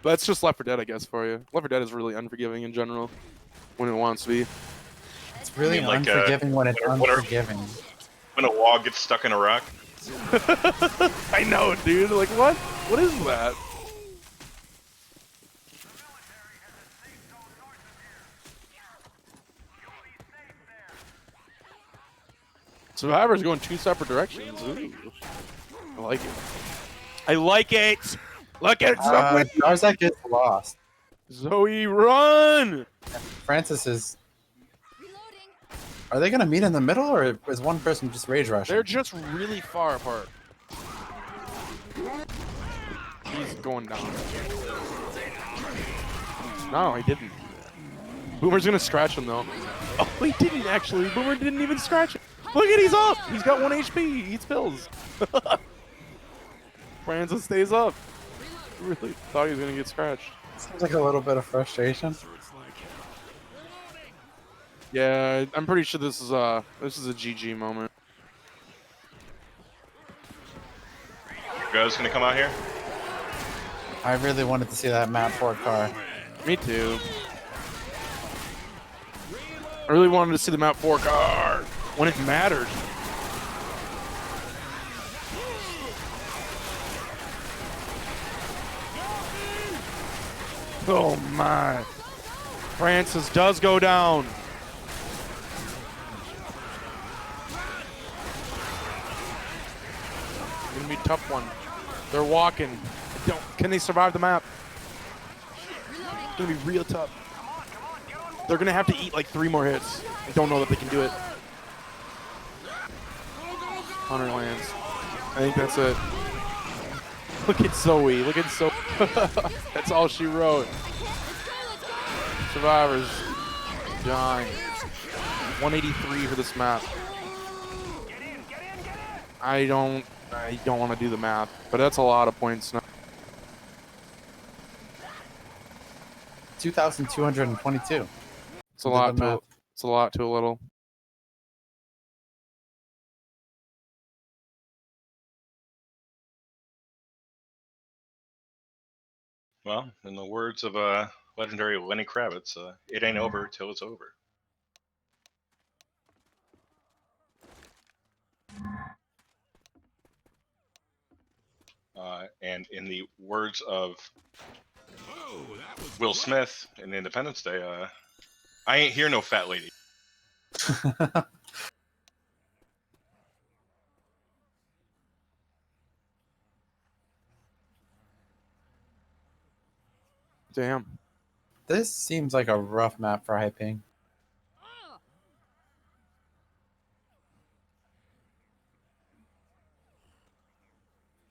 But it's just Left 4 Dead, I guess, for you. Left 4 Dead is really unforgiving in general when it wants to be. It's really I mean, like, unforgiving when it's what are- unforgiving. When a log gets stuck in a rock. I know, dude. Like, what? What is that? Survivor's going two separate directions. Ooh. I like it. I like it. Look at Zoe. Zarzak gets lost. Zoe, run! Francis is. Reloading. Are they gonna meet in the middle, or is one person just rage rushing? They're just really far apart. He's going down. No, he didn't. Boomer's gonna scratch him though. Oh, he didn't actually. Boomer didn't even scratch him. Look at he's up. He's got 1 HP. He eats pills. Francis stays up. Really thought he was gonna get scratched. Seems like a little bit of frustration. Yeah, I'm pretty sure this is a GG moment. Go's gonna come out here. I really wanted to see that map 4 car. Me too. I really wanted to see the map 4 car when it mattered. Oh my. Francis does go down. It's gonna be a tough one. They're walking. Can they survive the map? It's gonna be real tough. They're gonna have to eat like 3 more hits. I don't know that they can do it. Hunter lands. I think that's it. Look at Zoe. Look at Zoe. That's all she wrote. Survivors dying. 183 for this map. I don't want to do the math, but that's a lot of points now. 2,222. It's a lot to a little. Well, in the words of legendary Lenny Kravitz, it ain't over till it's over. And in the words of Will Smith in Independence Day, I ain't hear no fat lady. Damn. This seems like a rough map for hyping.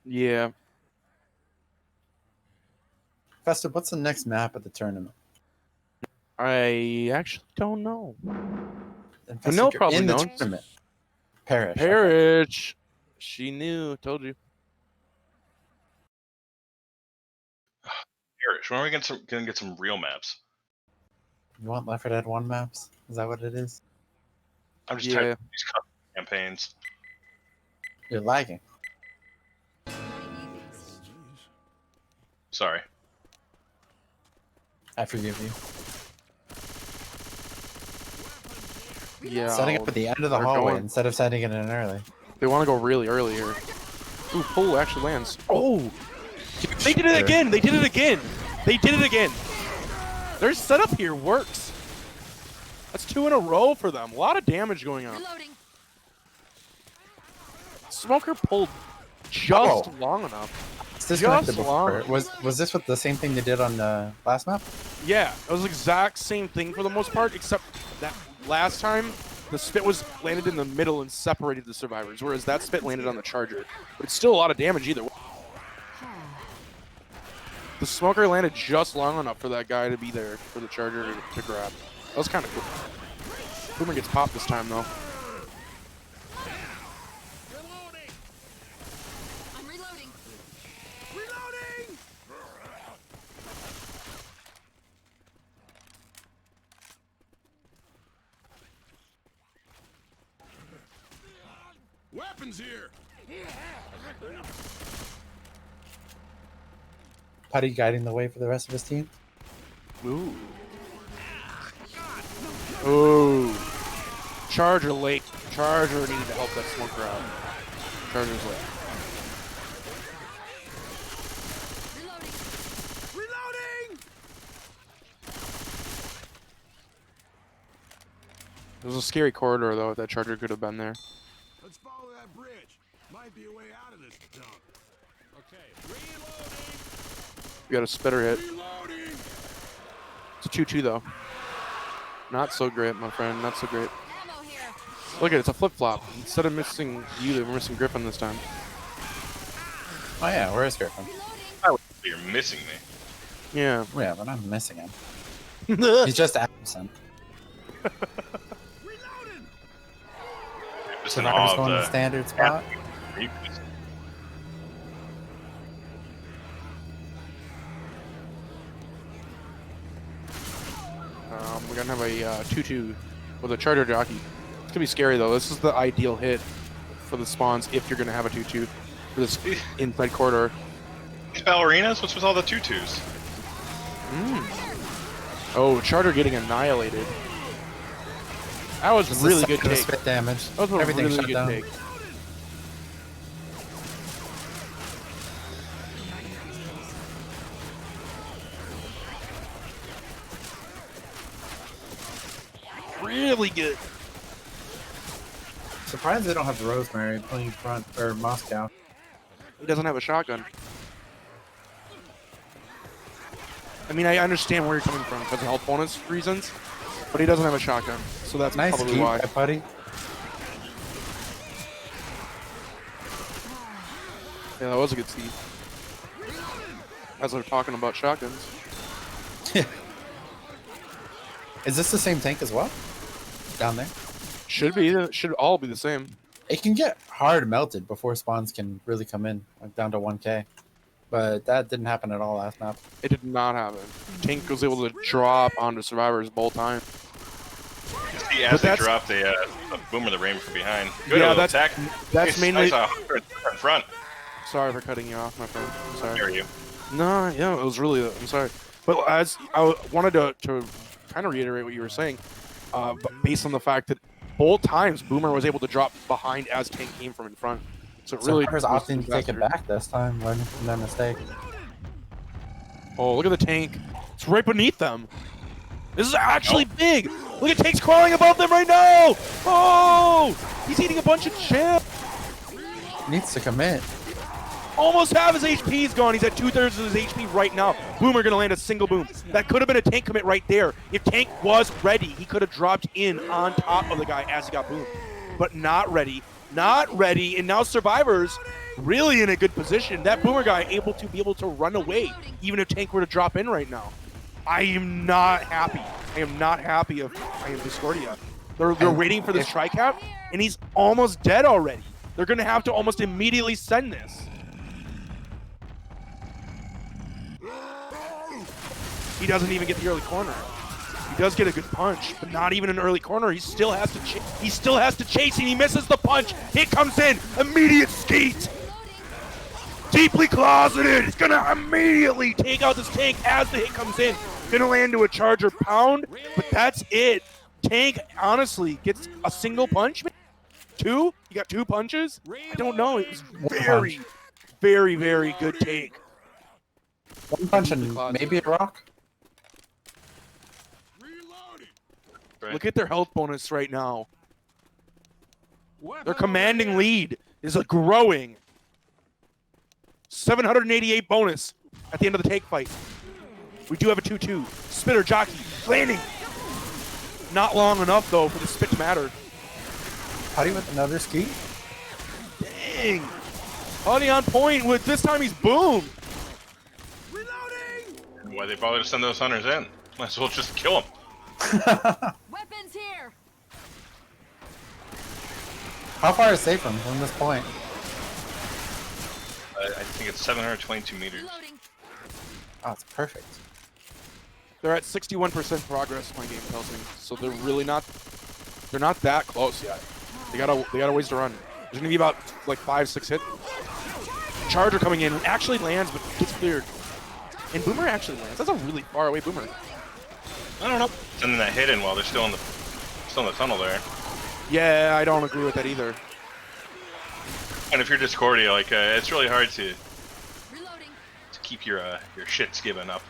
Yeah. Festive, what's the next map of the tournament? I actually don't know. And Vanille Festive, you're probably in the knows. tournament. Parish. okay. Parrish. She knew. Told you. Parish, when are we gonna get some real maps? You want Left 4 Dead 1 maps? Is that what it is? I'm just Yeah. tired of these custom campaigns. You're lagging. Sorry. I forgive you. Yeah. Setting up at the end of the they're hallway going- instead of setting it in early. They want to go really early here. Ooh, pull actually lands. Oh! They did it again! They did it again! They did it again! Their setup here works. That's 2 in a row for them. A lot of damage going on. Reloading. Smoker pulled just Oh. long enough. It's disconnected Just before. long. Was this what the same thing they did on the last map? Yeah, it was the exact same thing for the most part, except that last time the spit was landed in the middle and separated the survivors, whereas that spit landed on the charger. But it's still a lot of damage either way. The smoker landed just long enough for that guy to be there for the charger to grab. That was kind of cool. Boomer gets popped this time though. I'm reloading. Reloading! Weapons here! Putty guiding the way for the rest of his team. Ooh. Ooh. Charger late. Charger needed to help that smoker out. Charger's late. Reloading. Reloading! It was a scary corridor though, if that charger could have been there. Let's follow that bridge. Might be a way out of this dump. Okay, reloading! We got a spitter hit. Reloading! It's a 2-2 though. Not so great, my friend. Not so great. Ammo here. Look at it, it's a flip-flop. Instead of missing you, we're missing Griffin this time. Oh yeah, where is Griffin? Reloading. You're missing me. Yeah. Oh, yeah, but I'm missing him. He's He's just absent. Reloading! Just in Survivor's awe going to the of standard spot. the. We're gonna have a 2-2 with a charger jockey. It's gonna be scary though. This is the ideal hit for the spawns if you're gonna have a 2-2 for this inside corridor. Ballerinas? What's with all the tutus? Oh, charger getting annihilated. That was This a really is good second take. spit damage. That was a Everything really shut good down. take. really good. Surprised they don't have the Rosemary playing front or Moscow. He doesn't have a shotgun. I mean, I understand where you're coming from because of health bonus reasons, but he doesn't have a shotgun, so that's Nice probably keep, why. buddy. Yeah, that was a good Steve. As they're talking about shotguns. Is this the same tank as well? Down there? Should all be the same. It can get hard melted before spawns can really come in, like down to 1k. But that didn't happen at all last map. It did not happen. Tank was able to drop onto survivors both times. See, as they drop, they boomer the rain from behind. Good Yeah, little that's attack. that's mainly. Nice, in front. Sorry for cutting you off, my friend. I'm sorry. There you. No, yeah, it was really. I'm sorry, but as I wanted to kind of reiterate what you were saying, but based on the fact that both times Boomer was able to drop behind as Tank came from in front, so it really. Survivors opting to take it back this time, learning from their mistake. Oh, look at the Tank! It's right beneath them. This is actually big. Look at Tank's crawling above them right now. Oh, he's eating a bunch of chips. Needs to commit. Almost half his HP is gone. He's at 2/3 of his HP right now. Boomer gonna land a single boom. That could have been a Tank commit right there. If Tank was ready, he could have dropped in on top of the guy as he got boomed. But not ready. Not ready. And now Survivors really in a good position. That Boomer guy able to run away, even if Tank were to drop in right now. I am not happy. I am not happy if I am Discordia. They're waiting for this tri-cap, and he's almost dead already. They're gonna have to almost immediately send this. He doesn't even get the early corner. He does get a good punch, but not even an early corner. He still has to chase, and he misses the punch. Hit comes in, immediate skeet. Deeply closeted. He's gonna immediately take out this Tank as the hit comes in. Gonna land to a charger pound, but that's it. Tank honestly gets a single punch. Two? He got 2 punches? I don't know. It was very, very, very good take. One punch and maybe a rock. Look at their health bonus right now. Their commanding lead is growing. 788 bonus at the end of the take fight. We do have a 2-2. Spitter, jockey, landing. Not long enough, though, for the spit to matter. Putty with another ski. Dang. Putty on point with this time he's boomed. Why they bother to send those hunters in? Might as well just kill them. Weapons here. How far is safe from this point? I think it's 722 meters. Reloading. Oh, it's perfect. They're at 61% progress, my game tells me. So they're really not. They're not that close yet. They got a ways to run. There's gonna be about like 5-6 hits. Charger coming in actually lands, but gets cleared. And Boomer actually lands. That's a really far away Boomer. I don't know. Sending that hit in while they're still in the tunnel there. Yeah, I don't agree with that either. And if you're Discordia, like it's really hard to Reloading. keep your shits given up.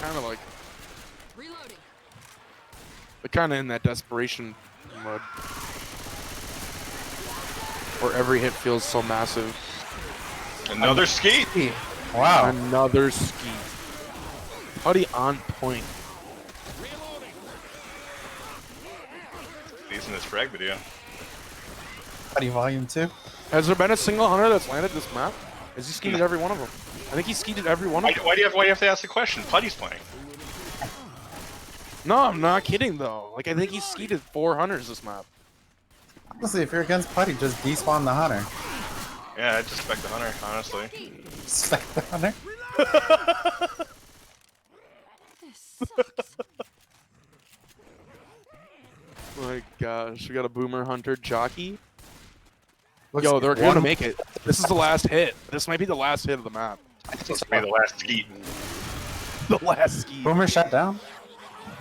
Kind of like, Reloading. but kind of in that desperation mode, where every hit feels so massive. Another ski. Wow. Another ski. Putty on point. Decent this frag video. Putty volume 2. Has there been a single hunter that's landed this map? Has he skeeted every one of them? I think he skeeted every one of them. Why do you have to ask the question? Putty's playing. No, I'm not kidding though. Like I think he skeeted 4 hunters this map. Honestly, if you're against Putty, just despawn the hunter. Yeah, I'd just expect the hunter, honestly. Spec the hunter. This sucks. My gosh, we got a Boomer Hunter jockey. Looks Yo, they're like gonna one- make it. This is the last hit. This might be the last hit of the map. This will be the last skeet. The last ski. Boomer shut down.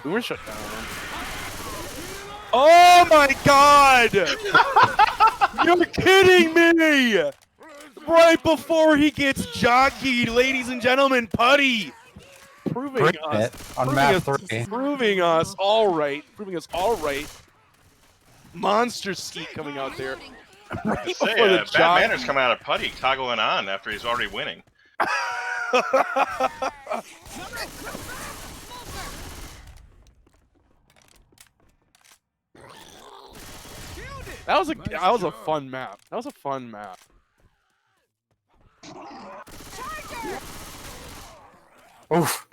Boomer shut down. Oh my god! You're kidding me! Right before he gets jockeyed, ladies and gentlemen, Putty proving Bring us, it on map 3. proving us all right, Monster Skeet coming out there. Right To say, before the Bad jockey. Manners coming out of putty, toggling on after he's already winning. That was a fun map. That was a fun map. Oof.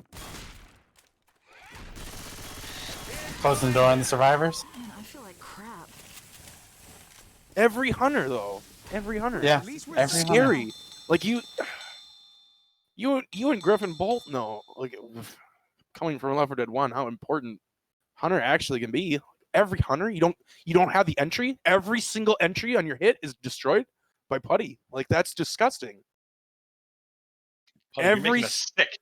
Closing the door on the survivors. Man, I feel like crap. Every hunter though. Every hunter. Yeah, It's every scary. hunter. Like you and Griffin both know, like coming from Left 4 Dead 1, how important hunter actually can be. Every hunter, you don't have the entry. Every single entry on your hit is destroyed by putty. Like that's disgusting. Putty, you're making a stick.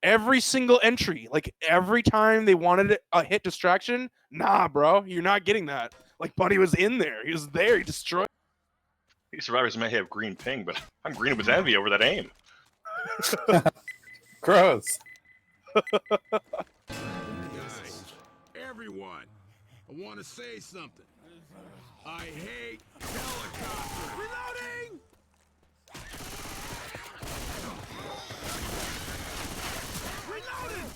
Every single entry, like every time they wanted a hit distraction, nah, bro, you're not getting that. Like Putty was in there. He was there. He destroyed. These survivors may have green ping, but I'm green with envy over that aim. Gross. Guys, everyone, I want to say something. I hate helicopters. Reloading! Reloading!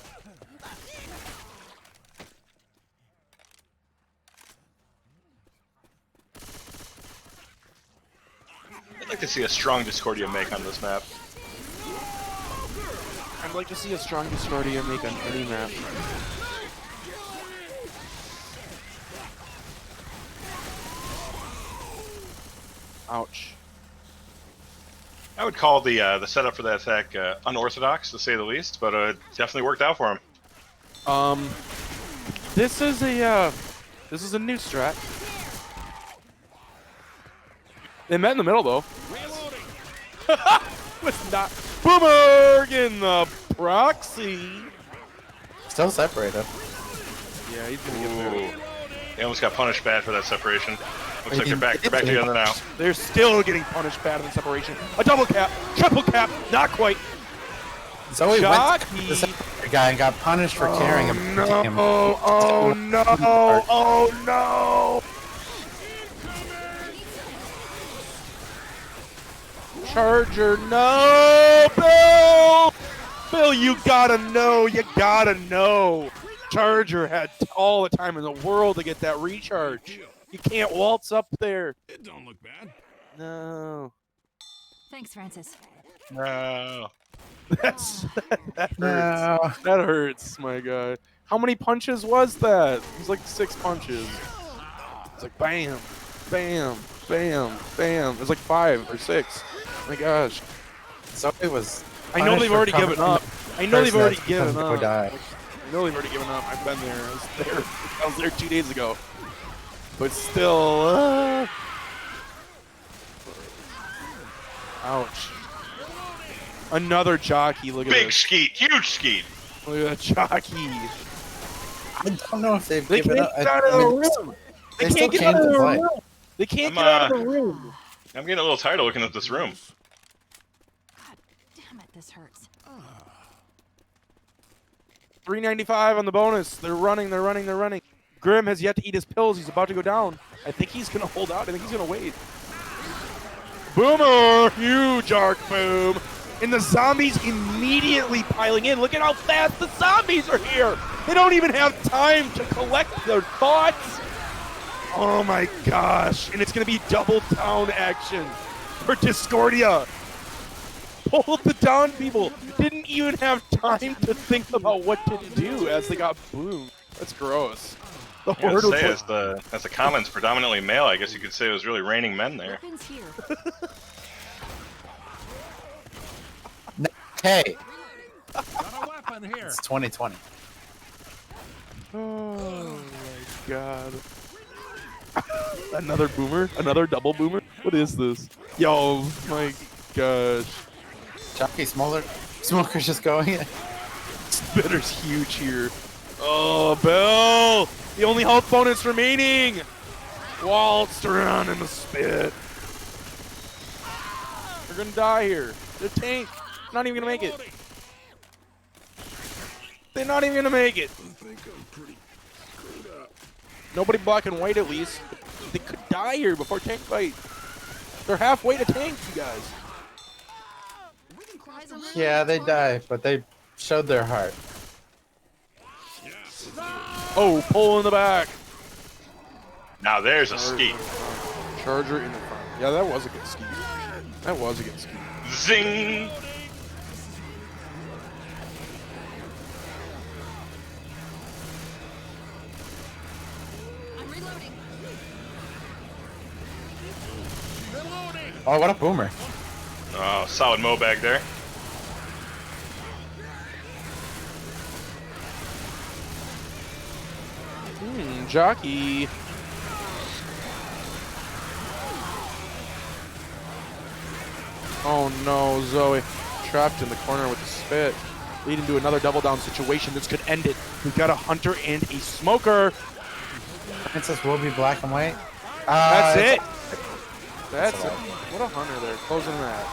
I'd like to see a strong Discordia make on this map. I'd like to see a strong Discordia make on any map. Ouch. I would call the setup for that attack unorthodox, to say the least, but it definitely worked out for him. This is a new strat. They met in the middle though. Was not Boomer in the proxy. Still separated. Yeah, he's gonna get there. They almost got punished bad for that separation. Looks like they're back together now. They're still getting punished bad in the separation. A double cap, triple cap, not quite. Zoe went Jockey. to the second guy and got punished for carrying him. No! Oh no! Oh no! Charger, no! Bill! Bill, you gotta know, Charger had all the time in the world to get that recharge. You can't waltz up there. It don't look bad. No. Thanks, Francis. No. That hurts. No. That hurts, my guy. How many punches was that? It was like 6 punches. It's like bam, bam, bam, bam. It was like 5 or 6. Oh my gosh. Zoe was. I know they've already given up. I know they've already given Go up. die. I know they've already given up. I've been there. I was there 2 days ago. But still, ouch. Another jockey. Look at Big this. skeet, huge skeet. Look at that jockey. I don't know if they've They given can't up. get out of the room. They They still can't get can't out of the play. room. They can't I'm, get out of the room. I'm getting a little tired of looking at this room. God damn it, this hurts. 395 on the bonus. They're running. Grim has yet to eat his pills. He's about to go down. I think he's going to hold out. I think he's going to wait. Boomer! Huge arc boom. And the zombies immediately piling in. Look at how fast the zombies are here. They don't even have time to collect their thoughts. Oh my gosh. And it's going to be double down action for Discordia. Hold the down people. Didn't even have time to think about what to do as they got boomed. That's gross. The I horde gotta was say, like, as the comments predominantly male, I guess you could say it was really raining men there. Weapons here. Hey, Got a weapon here. it's 2020. oh my god. Another boomer? Another double boomer? What is this? Yo, my gosh. Jockey Smoker's just going in. Spitter's huge here. Oh, Bill! The only health bonus remaining! Waltzed around in the spit. They're gonna die here. They're tank. Not even gonna make it. They're not even gonna make it. I think I'm pretty screwed up. Nobody black and white at least. They could die here before tank fight. They're halfway to tank, you guys. Yeah, they die, but they showed their heart. Oh, pull in the back. Now there's a ski. Charger in the front. Yeah, that was a good ski. That was a good ski. Zing! I'm reloading. Oh, what a boomer. Oh, solid mo bag there. Jockey. Oh no, Zoe. Trapped in the corner with the spit. Leading to another double down situation. This could end it. We've got a hunter and a smoker. Princess will be black and white. That's it. That's That's a it. lot. What a hunter there. Closing that.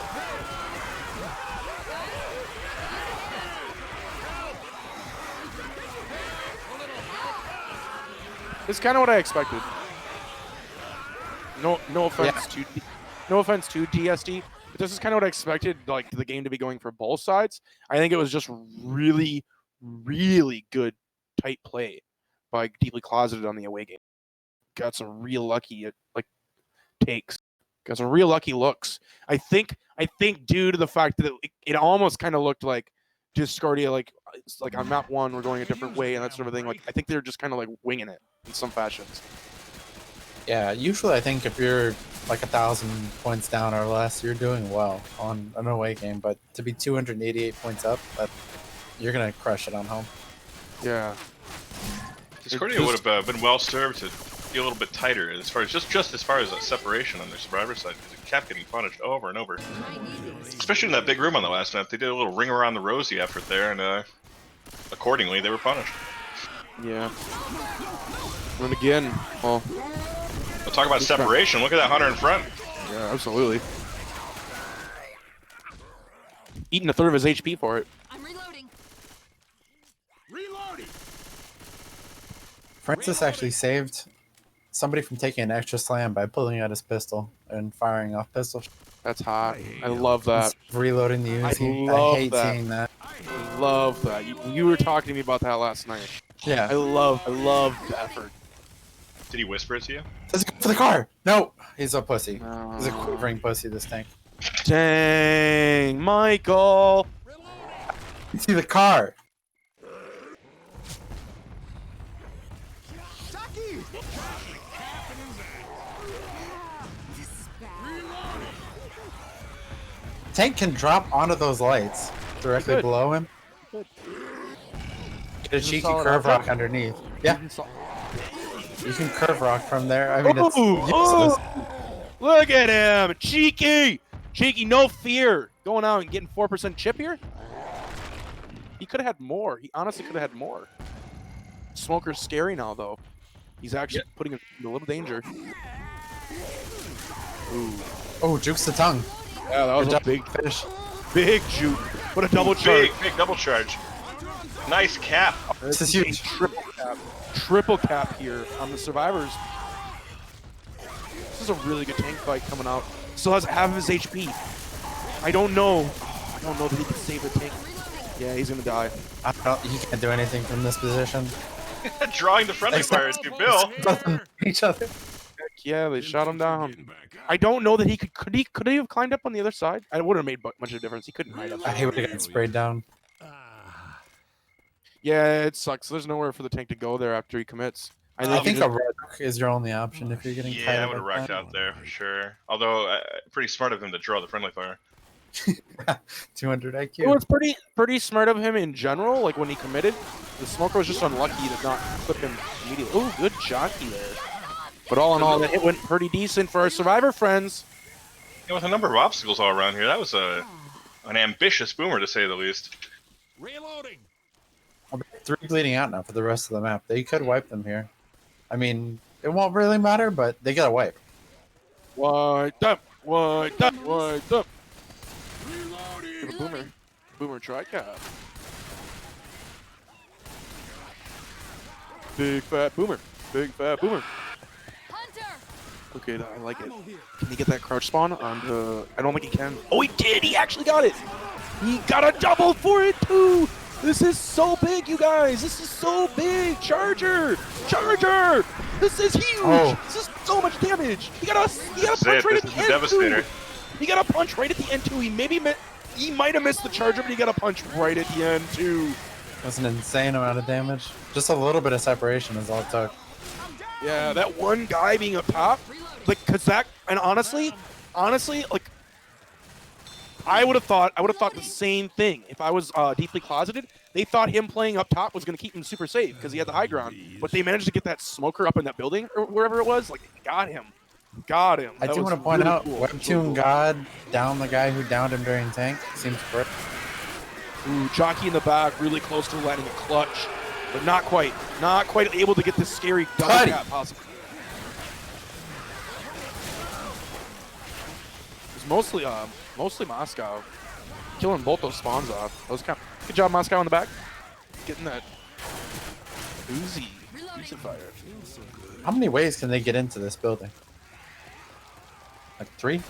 It's kind of what I expected. No offense to TSD, but this is kind of what I expected, like the game to be going for both sides. I think it was just really, really good tight play by Deeply Closeted on the away game. Got some real lucky takes. Got some real lucky looks. I think due to the fact that it almost kind of looked like Discordia, like it's like on map 1 we're going a different way and that sort of thing. Like I think they're just kind of like winging it in some fashions. Yeah, usually I think if you're like 1,000 points down or less, you're doing well on an away game. But to be 288 points up, you're gonna crush it on home. Yeah. Discordia would have been well served to be a little bit tighter as far as just as far as a separation on their survivor side, because it kept getting punished over and over. Especially in that big room on the last map, they did a little ring around the rosy effort there, and accordingly they were punished. Yeah. And again, well, We'll talk about separation. Look at that hunter in front. yeah, absolutely. Eating a third of his HP for it. I'm reloading. Reloading. Francis actually saved somebody from taking an extra slam by pulling out his pistol and firing off pistol. That's hot. I love that. Reloading the Uzi. love I hate that. seeing that. I love that. You were talking to me about that last night. Yeah. I love the effort. Did he whisper it to you? Let's go for the car. No, he's a pussy. No. He's a quivering pussy. This tank. Dang, Michael. You see the car. Tank can drop onto those lights directly Good. below him. Good. Get a cheeky solid curve outfit. rock underneath. Yeah, you can curve rock from there. I mean, it's Oh, useless. look at him, cheeky, no fear, going out and getting 4% chip here. He could have had more. He honestly could have had more. Smoker's scary now, though. He's actually putting him in a little danger. Ooh. Oh, jukes the tongue. Yeah, that was Good a job, big, fish. big juke. What a double charge. Big double charge. Nice cap. This is huge. Triple cap here on the survivors. This is a really good tank fight coming out. Still has half of his HP. I don't know that he can save the tank. Yeah, he's gonna die. He can't do anything from this position. Drawing the friendly fire to Bill. Both each other. Heck yeah, they shot him down. I don't know that he could he have climbed up on the other side? I wouldn't have made much of a difference. He couldn't hide up. He would have gotten sprayed down. Yeah, it sucks. There's nowhere for the tank to go there after he commits. I he think just- a rock is your only option if you're getting tired Yeah, I of would have it. wrecked out there for sure. Although, pretty smart of him to draw the friendly fire. 200 IQ. It was pretty smart of him in general. Like when he committed, the smoker was just unlucky to not clip him immediately. Oh, good jockey there. But all in all, it went pretty decent for our survivor friends. Yeah, with a number of obstacles all around here, that was an ambitious boomer to say the least. Reloading. 3 bleeding out now for the rest of the map. They could wipe them here. I mean, it won't really matter, but they got a wipe. Wiped up. Reloading. Boomer tri cap. Big fat boomer. Big fat boomer. Hunter! Okay, I like it. Ammo here. Can he get that crouch spawn on the... I don't think he can. Oh, he did! He actually got it! He got a double for it, too! This is so big, you guys! This is so big! Charger! Charger! This is huge! Oh. This is so much damage! He got a That's punch it. right This at is the the end, Devastator. too! He got a punch right at the end, too! He might have missed the Charger, but he got a punch right at the end, too! That's an insane amount of damage. Just a little bit of separation is all it took. Yeah, that one guy being up top, like, cause that, and honestly, like, I would have thought the same thing. If I was deeply closeted, they thought him playing up top was gonna keep him super safe because he had the high ground. But they managed to get that smoker up in that building or wherever it was. Like, got him. I That do was want to point really out, cool. Webtoon Really cool. God down the guy who downed him during tank. Seems great. Ooh, jockey in the back, really close to landing a clutch, but not quite. Not quite able to get this scary double Cuddy. tap possible. It's mostly Moscow killing both those spawns off. That was kind of, good job, Moscow in the back, getting that Uzi fire. How many ways can they get into this building? Like 3?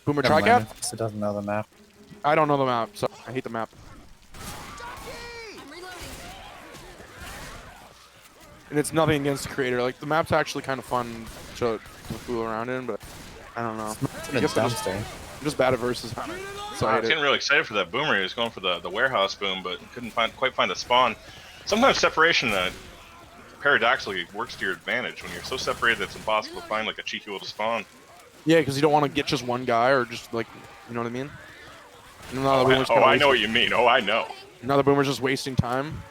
Boomer Never mind, tri-cap? It doesn't know the map. I don't know the map, so I hate the map. I'm reloading. And it's nothing against the creator. Like, the map's actually kind of fun to fool around in, but I don't know. It's in I a guess dumpster. I'm just bad at versus on it, so I I hate was it. getting really excited for that boomer. He was going for the warehouse boom, but couldn't quite find the spawn. Sometimes separation paradoxically works to your advantage. When you're so separated, it's impossible to find like a cheeky little spawn. Yeah, because you don't want to get just one guy or just like, you know what I mean? And now the Boomer's kinda I know wasting- what you mean. Oh, I know. Now the Boomer's just wasting time.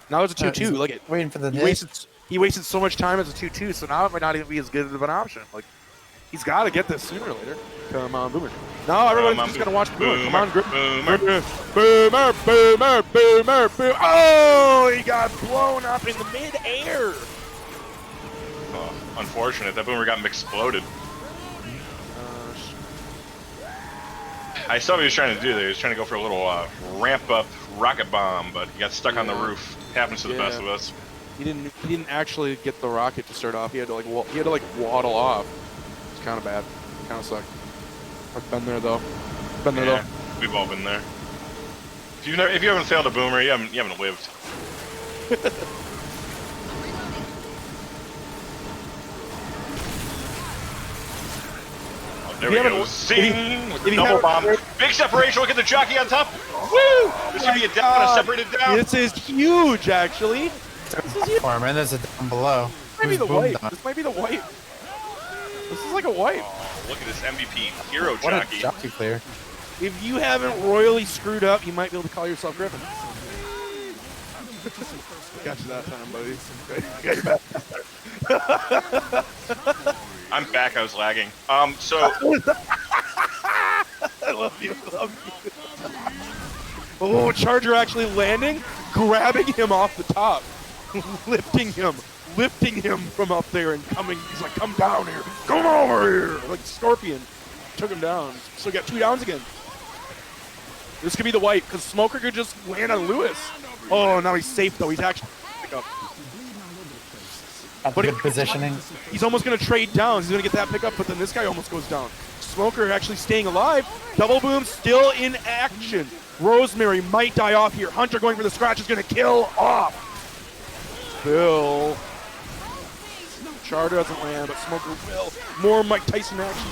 Now it's a 2-2. He's Look at waiting for the he hit. wasted so much time as a 2-2, so now it might not even be as good of an option. Like, he's got to get this sooner or later. Come on, Boomer. No, everybody's just gonna watch the Boomer. Come on, Boomer. Boomer, Boomer. Oh, he got blown up in the mid-air. Oh, unfortunate. That boomer got exploded. I saw what he was trying to do there. He was trying to go for a little ramp up rocket bomb, but he got stuck on the Yeah. roof. Happens to the best of us. He didn't actually get the rocket to start off. He had to waddle off. It's kind of bad. Kind of sucked. I've been there though. Yeah, we've all been there. If you haven't failed a boomer, you haven't lived. Oh, there we you go. haven't- Zing! With if the you double haven't- bomb. Big separation. Look at the jockey on top. Woo! This should be a down, a separated down. This is huge, actually. Platform, and there's a down below. This might be the Who's boomed wipe. on? This might be the wipe. This is like a wipe. Oh, look at this MVP hero What a jockey. jockey clear. If you haven't royally screwed up, you might be able to call yourself Griffin. Got you that time, buddy. Got you back. I'm back. I was lagging. So I love you. I love you. Oh, Charger actually landing, grabbing him off the top, lifting him from up there and coming. He's like, come down here. Come over here. Like Scorpion. Took him down. So we got 2 downs again. This could be the wipe because Smoker could just land on Lewis. Oh, now he's safe though. He's actually pick up. Got the good positioning. He's almost going to trade downs. He's going to get that pickup, but then this guy almost goes down. Smoker actually staying alive. Double boom still in action. Rosemary might die off here. Hunter going for the scratch is going to kill off. Bill. Charter doesn't land, but Smoker will. More Mike Tyson action.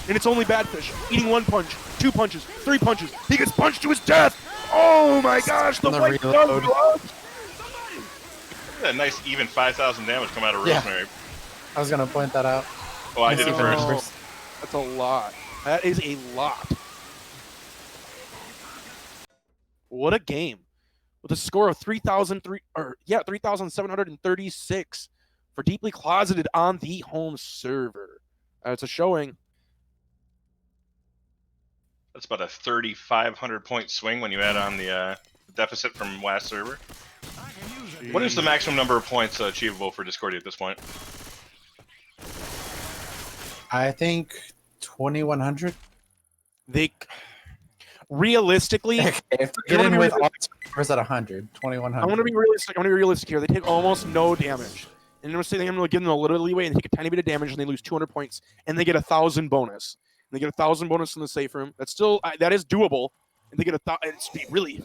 And it's only Badfish. Eating 1 punch, 2 punches, 3 punches. He gets punched to his death. Oh my gosh, the On the white does reload. blood. a nice even 5,000 damage come out of Yeah. Rosemary. I was gonna point that out. Oh, I did it Missing the first. numbers. That's a lot. That is a lot. What a game. With a score of 3,736 for Deeply Closeted on the home server. It's a showing. That's about a 3,500 point swing when you add on the deficit from last server. What is the maximum number of points achievable for Discordia at this point? I think 2,100. realistically, if they You get wanna in be with realistic? all scores at 100, 2100. I'm gonna be realistic. I'm gonna be realistic here. They take almost no damage, and I'm gonna say I'm gonna give them a little leeway and take a tiny bit of damage, and they lose 200 points, and they get 1,000 bonus. And they get 1,000 bonus in the safe room. That's still that is doable, and they get it's really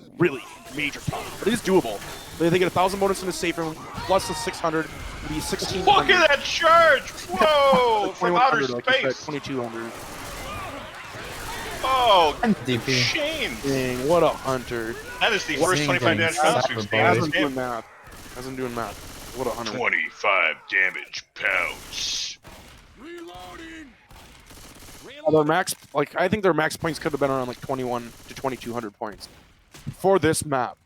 major tough, but it is doable. They get 1,000 bonus in the safe room plus the 600, would be 1,600. Look at that charge! Whoa! From outer 2,100, like you said, space! 2,200. Oh, And DP. Shane! Dang, what a hunter! That is the first Zing 25 damage getting pounds we've seen in Hasn't this doing game. math. Hasn't doing math. What a hunter! 25 damage pounds. Reloading. Their max, like I think their max points could have been around like 21 to 2,200 points for this map.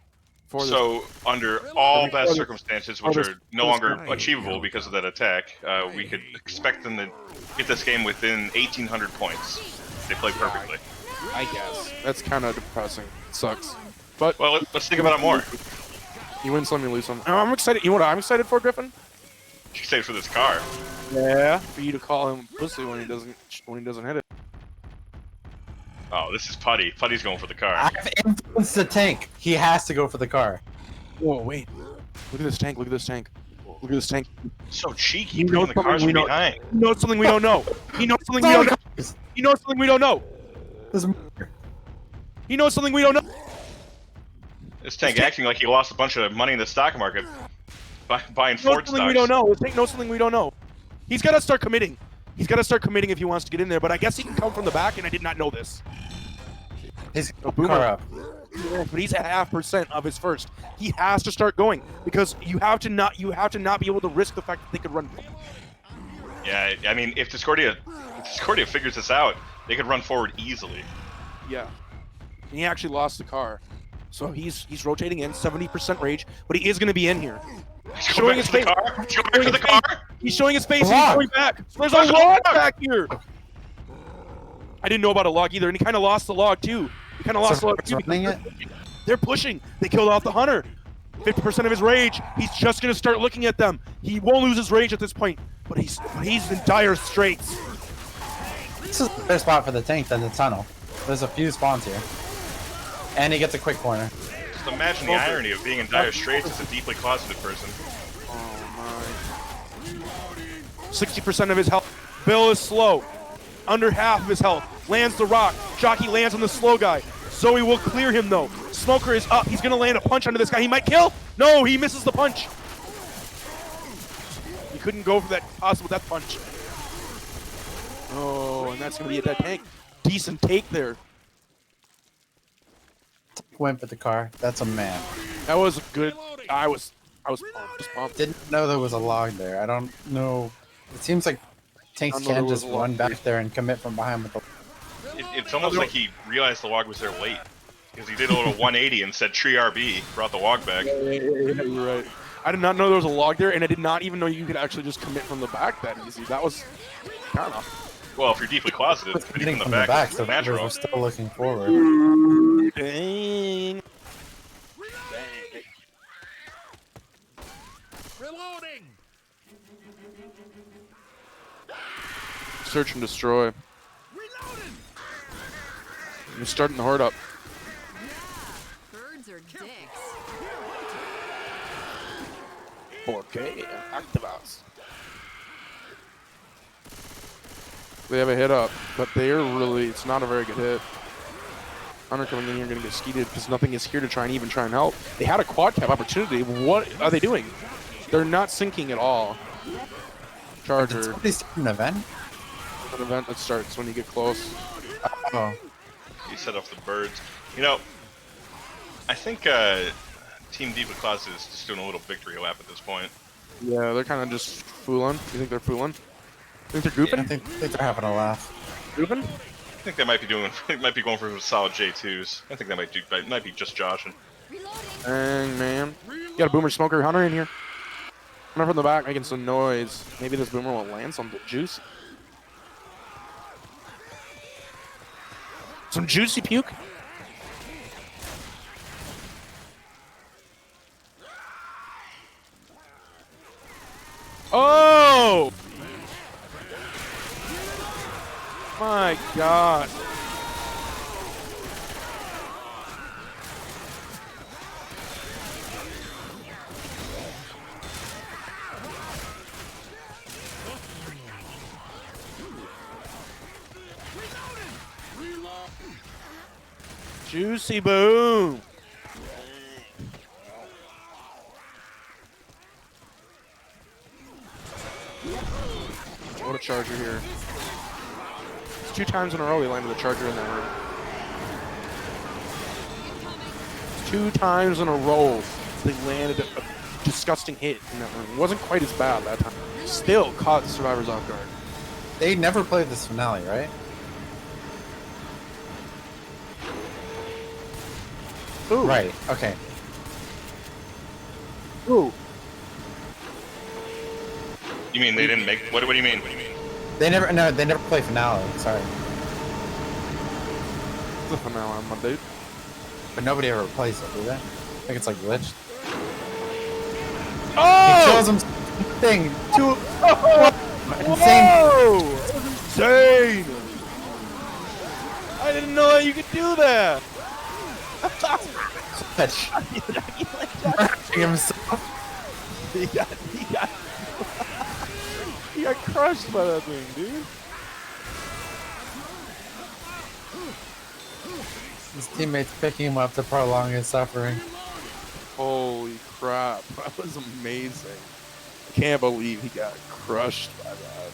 So, under all best circumstances, which are no longer Right. achievable because of that attack, we could expect them to get this game within 1,800 points. They play perfectly. I guess that's kind of depressing. It sucks, but Well, let's think about it more. you win some, you lose some. I'm excited. You know what I'm excited for, Griffin? She saved for this car. Yeah, for you to call him pussy when he doesn't hit it. Oh, this is Putty. Putty's going for the car. I've influenced the tank. He has to go for the car. Whoa, wait! Look at this tank! Look at this tank! Look at this tank! So cheeky, You know bringing the something cars we from know- behind. He knows something we don't know. He knows something we don't know. He knows something we don't know. He knows something we don't know. This tank acting like he lost a bunch of money in the stock market buying He knows Ford something we stocks. don't know. This tank knows something we don't know. He's got to start committing. He's got to start committing if he wants to get in there. But I guess he can come from the back, and I did not know this. His Boomer. car up. But he's at 0.5% of his first. He has to start going because you have to not be able to risk the fact that they could run. Yeah, I mean, if Discordia figures this out, they could run forward easily. Yeah, and he actually lost the car, so he's rotating in 70% rage, but he is going to be in here. He's Showing going his back to the face. car. He's going back to the car. He's showing his face. And Log. he's going back. There's a There's a log log. back here. I didn't know about a log either, and he kind of lost the log too. He kind of lost the log too. running it. They're pushing. They killed off the hunter. 50% of his rage. He's just going to start looking at them. He won't lose his rage at this point, but he's in dire straits. This is a better spot for the tank than the tunnel. There's a few spawns here. And he gets a quick corner. Just imagine the irony of being in dire straits as a deeply closeted person. Oh my. 60% of his health. Bill is slow. Under half of his health. Lands the rock. Jockey lands on the slow guy. Zoe will clear him though. Smoker is up. He's gonna land a punch onto this guy. He might kill. No, he misses the punch. He couldn't go for that possible death punch. Oh, and that's gonna be a dead tank. Decent take there. Went for the car. That's a man. That was good. I was pumped. Just pumped. Didn't know there was a log there. I don't know. It seems like tanks I don't know can there was just a log run back there and commit from behind with the. It's almost like he realized the log was there late. Because he did a little 180 and said tree RB, brought the log back. Yeah, you're right. I did not know there was a log there, and I did not even know you could actually just commit from the back that easy. That was kind of. Well, if you're deeply closeted, It's committing hitting from the back is so natural. we're still looking forward. Dang. Reloading. Search and destroy. Reloading. You're starting the horde up. Birds are dicks. 4K Activos. They have a hit up, but they are really, it's not a very good hit. Hunter coming in here going to get skeeted because nothing is here to try and help. They had a quad cap opportunity. What are they doing? They're not sinking at all. Charger. Somebody's an event. An event that starts when you get close. Oh, He set off the birds. You know, I think Team Deeply Closeted is just doing a little victory lap at this point. Yeah, they're kind of just fooling. You think they're fooling? Think they're goofing? I think they're having a laugh. Goofing? I think they might be going for solid J2s. I think that might be just joshing. Reloading. Dang, man. You got a boomer smoker hunter in here. Hunter from the back making some noise. Maybe this boomer will land something juicy. Some juicy puke? Oh! My God. Juicy boom. What a charger here. It's 2 times in a row he landed a charger in that room. 2 times in a row they landed a disgusting hit in that room. It wasn't quite as bad that time. Still caught the survivors off guard. They never played this finale, right? Ooh. Right. Okay. Ooh. You mean they didn't make? What do you mean? What do you mean? They never play finale. Sorry, It's a finale, my dude. but nobody ever plays it, do they? I think it's like glitched. He Oh! kills him. Thing. Two. Insane. Whoa! That was insane! I didn't know that you could do that! Touch. Himself. He got crushed by that thing, dude. His teammates picking him up to prolong his suffering. Holy crap, that was amazing. I can't believe he got crushed by that.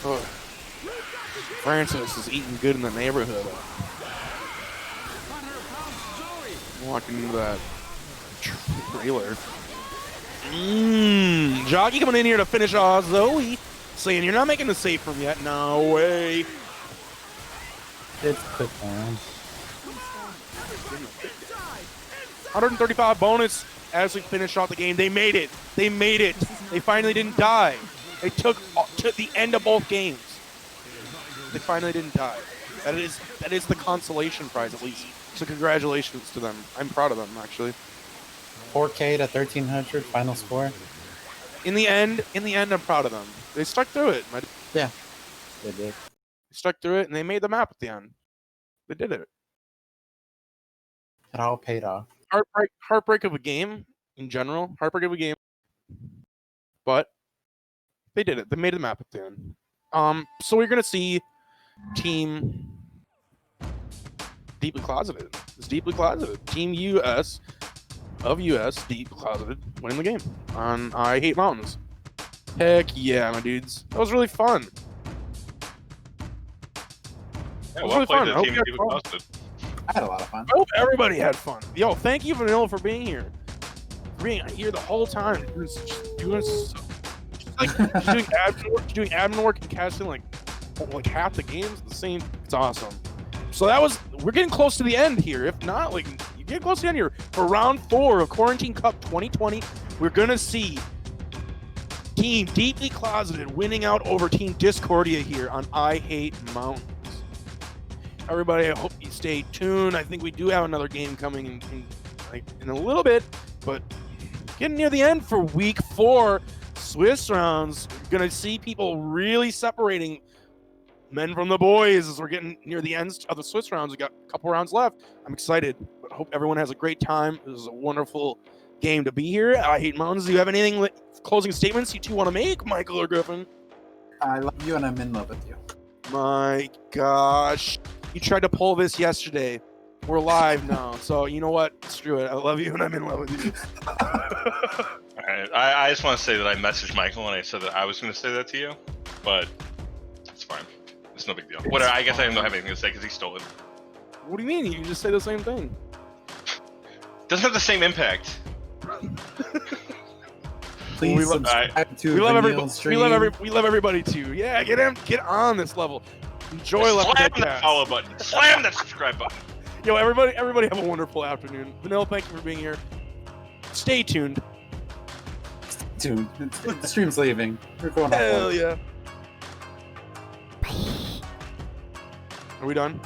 Ugh. Francis is eating good in the neighborhood. Walking into that trailer. Jockey coming in here to finish off Zoe. Saying, you're not making the save from yet. No way. It's quick, man. 135 bonus as we finish off the game. They made it. They made it. They finally didn't die. They took to the end of both games. They finally didn't die. That is the consolation prize, at least. So congratulations to them. I'm proud of them, actually. 4K to 1300 final score. In the end, I'm proud of them. They stuck through it. Yeah, they did. They stuck through it, and they made the map at the end. They did it. It all paid off. Heartbreak of a game in general. Heartbreak of a game. But they did it. They made the map at the end. So we're gonna see Team Deeply Closeted. It's Deeply Closeted. Team US of US Deeply Closeted winning the game on I Hate Mountains. Heck yeah, my dudes. That was really fun. Yeah, was well really played fun. to I the hope team you that had you fun. busted. I had a lot of fun. I hope everybody had fun. Yo, thank you, Vanilla, for being here. For being here the whole time. Doing admin work and casting like half the games the same. It's awesome. So we're getting close to the end here. If not, like you get close to the end here for round 4 of Quarantine Cup 2020. We're gonna see Team Deeply Closeted winning out over Team Discordia here on I Hate Mountains. Everybody, I hope you stay tuned. I think we do have another game coming in a little bit, but getting near the end for week 4 Swiss rounds. We're gonna see people really separating men from the boys as we're getting near the end of the Swiss rounds. We got a couple rounds left. I'm excited, but hope everyone has a great time. This is a wonderful game to be here. I Hate Mountains. Do you have anything closing statements you two want to make, Michael or Griffin? I love you and I'm in love with you. My gosh. You tried to pull this yesterday. We're live now. So you know what? Screw it. I love you and I'm in love with you. Alright, I just want to say that I messaged Michael and I said that I was going to say that to you, but it's fine. It's no big deal. Whatever. I guess I don't have anything to say because he stole it. What do you mean? You just say the same thing. Doesn't have the same impact. Please We love- subscribe to We love everybody. Vanille's stream. We love everybody too. Yeah, get on this level. Enjoy Left Slam Dead that Cast. follow button. Slam that subscribe button. Yo, everybody have a wonderful afternoon. Vanilla, thank you for being here. Stay tuned. Dude, the stream's leaving. We're going off. Hell yeah. Are we done?